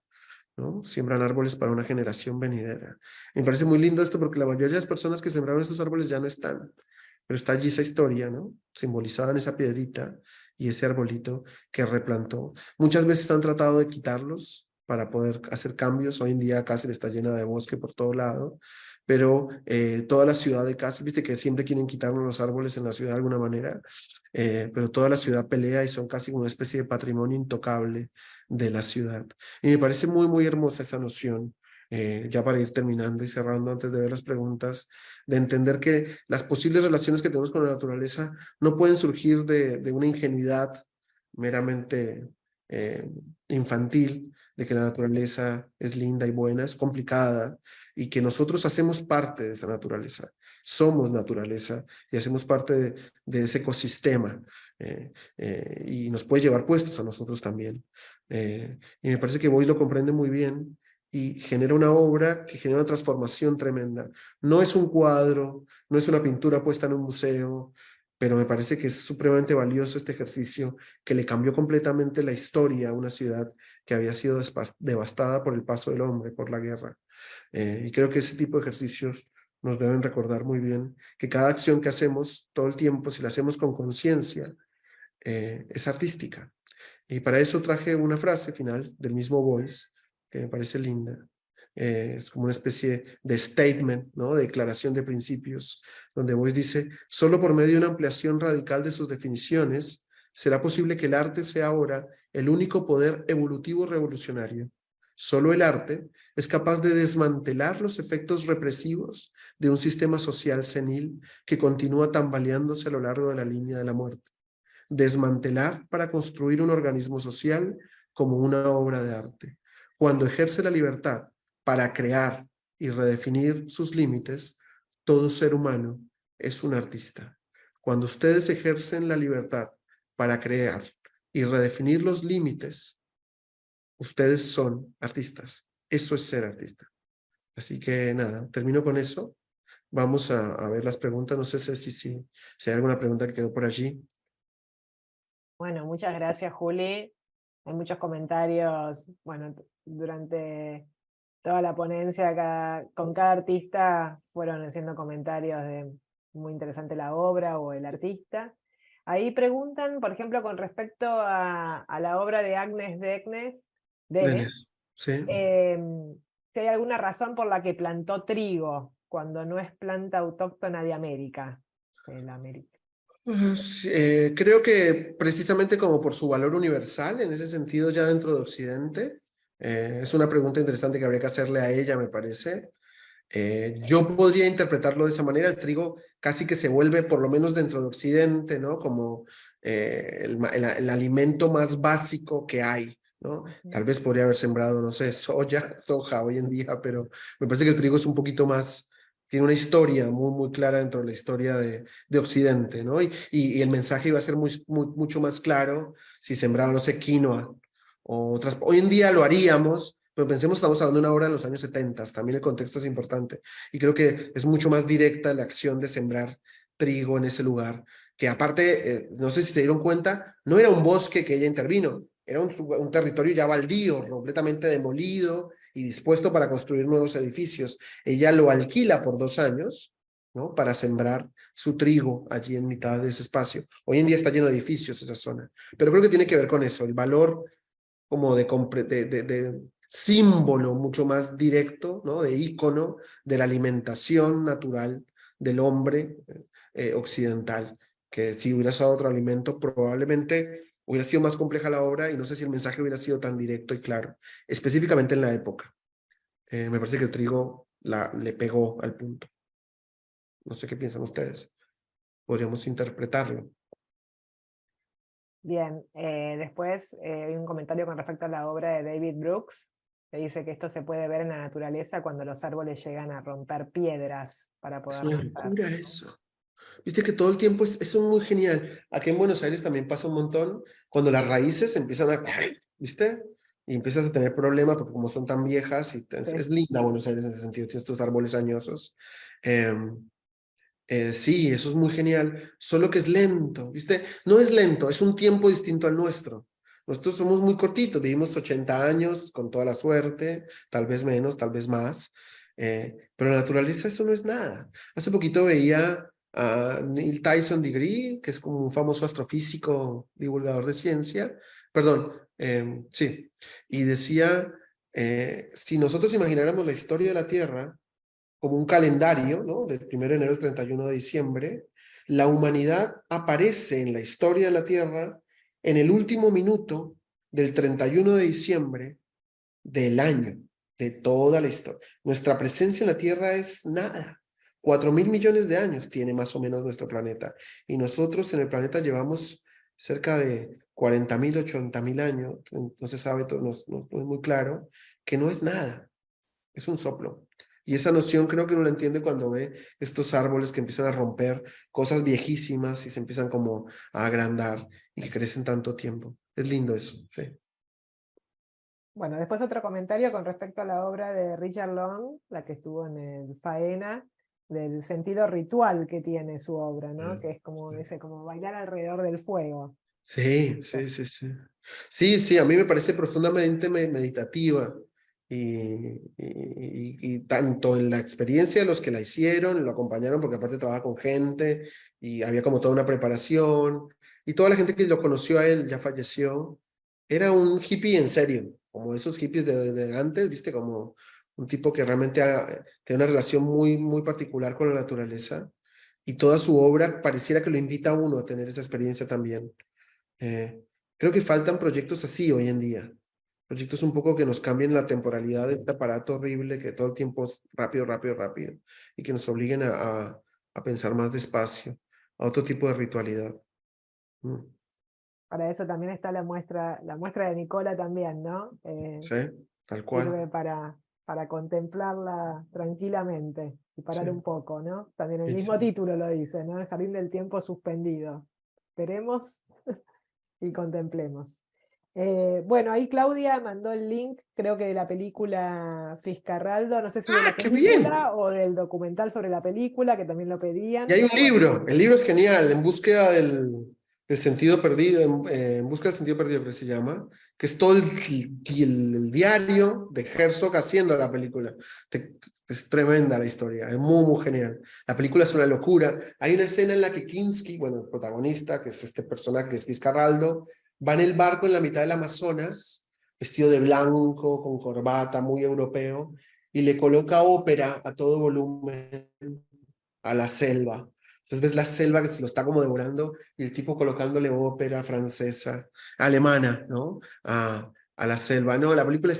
¿no? Siembran árboles para una generación venidera. Me parece muy lindo esto porque la mayoría de las personas que sembraron estos árboles ya no están, pero está allí esa historia, ¿no? Simbolizada en esa piedrita y ese arbolito que replantó. Muchas veces han tratado de quitarlos para poder hacer cambios. Hoy en día Kassel está llena de bosque por todo lado, pero toda la ciudad de Kassel, viste que siempre quieren quitarnos los árboles en la ciudad de alguna manera, pero toda la ciudad pelea y son casi una especie de patrimonio intocable de la ciudad. Y me parece muy, muy hermosa esa noción, ya para ir terminando y cerrando antes de ver las preguntas, de entender que las posibles relaciones que tenemos con la naturaleza no pueden surgir de una ingenuidad meramente infantil, de que la naturaleza es linda y buena, es complicada, y que nosotros hacemos parte de esa naturaleza. Somos naturaleza y hacemos parte de ese ecosistema, y nos puede llevar puestos a nosotros también. Y me parece que Boyce lo comprende muy bien y genera una obra que genera una transformación tremenda. No es un cuadro, no es una pintura puesta en un museo, pero me parece que es supremamente valioso este ejercicio que le cambió completamente la historia a una ciudad que había sido devastada por el paso del hombre, por la guerra. Y creo que ese tipo de ejercicios nos deben recordar muy bien que cada acción que hacemos todo el tiempo, si la hacemos con conciencia, es artística. Y para eso traje una frase final del mismo Boyce, que me parece linda. Es como una especie de statement, ¿no? De declaración de principios, donde Boyce dice: solo por medio de una ampliación radical de sus definiciones será posible que el arte sea ahora el único poder evolutivo revolucionario. Solo el arte es capaz de desmantelar los efectos represivos de un sistema social senil que continúa tambaleándose a lo largo de la línea de la muerte. Desmantelar para construir un organismo social como una obra de arte. Cuando ejerce la libertad para crear y redefinir sus límites, todo ser humano es un artista. Cuando ustedes ejercen la libertad para crear y redefinir los límites, ustedes son artistas. Eso es ser artista. Así que nada, termino con eso. Vamos a ver las preguntas. No sé si hay alguna pregunta que quedó por allí. Bueno, muchas gracias, Juli. Hay muchos comentarios, bueno, durante toda la ponencia, con cada artista fueron haciendo comentarios de muy interesante la obra o el artista. Ahí preguntan, por ejemplo, con respecto a la obra de Agnes Denes, Sí. si hay alguna razón por la que plantó trigo, cuando no es planta autóctona de América. Creo que precisamente como por su valor universal, en ese sentido ya dentro de Occidente, es una pregunta interesante que habría que hacerle a ella, me parece. Yo podría interpretarlo de esa manera. El trigo casi que se vuelve, por lo menos dentro de Occidente, ¿no? Como el alimento más básico que hay, ¿no? Tal vez podría haber sembrado, no sé, soja hoy en día, pero me parece que el trigo es un poquito más, tiene una historia muy, muy clara dentro de la historia de Occidente, ¿no? Y el mensaje iba a ser mucho más claro si sembraba, no sé, quinoa o otras. Hoy en día lo haríamos, pero pensemos, estamos hablando de una obra en los años 70, también el contexto es importante. Y creo que es mucho más directa la acción de sembrar trigo en ese lugar, que aparte, no sé si se dieron cuenta, no era un bosque que ella intervino, era un territorio ya baldío, completamente demolido y dispuesto para construir nuevos edificios. Ella lo alquila por 2 años ¿no? Para sembrar su trigo allí en mitad de ese espacio. Hoy en día está lleno de edificios esa zona, pero creo que tiene que ver con eso, el valor como de símbolo mucho más directo, ¿no? De ícono de la alimentación natural del hombre occidental, que si hubiera usado otro alimento probablemente hubiera sido más compleja la obra y no sé si el mensaje hubiera sido tan directo y claro, específicamente en la época. Me parece que el trigo le pegó al punto. No sé qué piensan ustedes. Podríamos interpretarlo. Bien, después hay un comentario con respecto a la obra de David Brooks, que dice que esto se puede ver en la naturaleza cuando los árboles llegan a romper piedras para Es poder una nacer. locura eso. Viste que todo el tiempo eso es muy genial. Aquí en Buenos Aires también pasa un montón cuando las raíces empiezan a, ¿viste? Y empiezas a tener problemas porque como son tan viejas, y es linda Buenos Aires en ese sentido, tiene estos árboles añosos. Sí, eso es muy genial, solo que es lento, ¿viste? No es lento, es un tiempo distinto al nuestro. Nosotros somos muy cortitos, vivimos 80 años con toda la suerte, tal vez menos, tal vez más, pero la naturaleza eso no es nada. Hace poquito veía a Neil Tyson Degree, que es como un famoso astrofísico, divulgador de ciencia, perdón, sí, y decía, si nosotros imagináramos la historia de la Tierra, como un calendario, ¿no? Del 1 de enero al 31 de diciembre, la humanidad aparece en la historia de la Tierra en el último minuto del 31 de diciembre del año, de toda la historia. Nuestra presencia en la Tierra es nada. 4.000 millones de años tiene más o menos nuestro planeta. Y nosotros en el planeta llevamos cerca de 40.000, 80.000 años. No se sabe, no es muy claro, que no es nada. Es un soplo. Y esa noción creo que uno la entiende cuando ve estos árboles que empiezan a romper cosas viejísimas y se empiezan como a agrandar y que crecen tanto tiempo. Es lindo eso, sí. Bueno, después otro comentario con respecto a la obra de Richard Long, la que estuvo en el Faena, del sentido ritual que tiene su obra, ¿no? Que es como, dice, como bailar alrededor del fuego. Sí. Sí, a mí me parece profundamente meditativa y tanto en la experiencia de los que la hicieron, lo acompañaron porque aparte trabaja con gente y había como toda una preparación y toda la gente que lo conoció a él ya falleció. Era un hippie en serio, como esos hippies de antes, viste, como un tipo que realmente tiene una relación muy particular con la naturaleza y toda su obra pareciera que lo invita a uno a tener esa experiencia también. Creo que faltan proyectos así hoy en día. Proyectos un poco que nos cambien la temporalidad de este aparato horrible que todo el tiempo es rápido y que nos obliguen a pensar más despacio, a otro tipo de ritualidad. Para eso también está la muestra de Nicola también, ¿no? Sí, tal cual. Sirve para contemplarla tranquilamente y parar Sí. un poco, ¿no? También el Sí, mismo sí. título lo dice, ¿no? El jardín del tiempo suspendido. Esperemos y contemplemos. Bueno, ahí Claudia mandó el link, creo que de la película Fiscarraldo, no sé si de la ¡Qué bien! película o del documental sobre la película, que también lo pedían. Y hay un libro, el libro es genial, En búsqueda del sentido perdido, en busca del sentido perdido, que se llama, que es todo el diario de Herzog haciendo la película. Es tremenda la historia, es muy genial. La película es una locura. Hay una escena en la que Kinski, bueno, el protagonista, que es este personaje, que es Fiscarraldo, va en el barco en la mitad del Amazonas, vestido de blanco, con corbata, muy europeo, y le coloca ópera a todo volumen a la selva. Entonces ves la selva que se lo está como devorando y el tipo colocándole ópera francesa, alemana, ¿no? A la selva. No, la película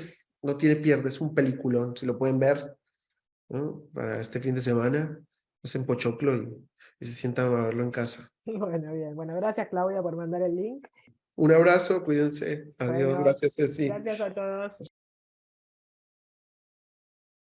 no tiene pierde, es un peliculón, si lo pueden ver, ¿no? Para este fin de semana, hacen pochoclo y se sientan a verlo en casa. Bueno, bien. Bueno, gracias Claudia por mandar el link. Un abrazo, cuídense. Adiós, Bueno, gracias Ceci. gracias a todos.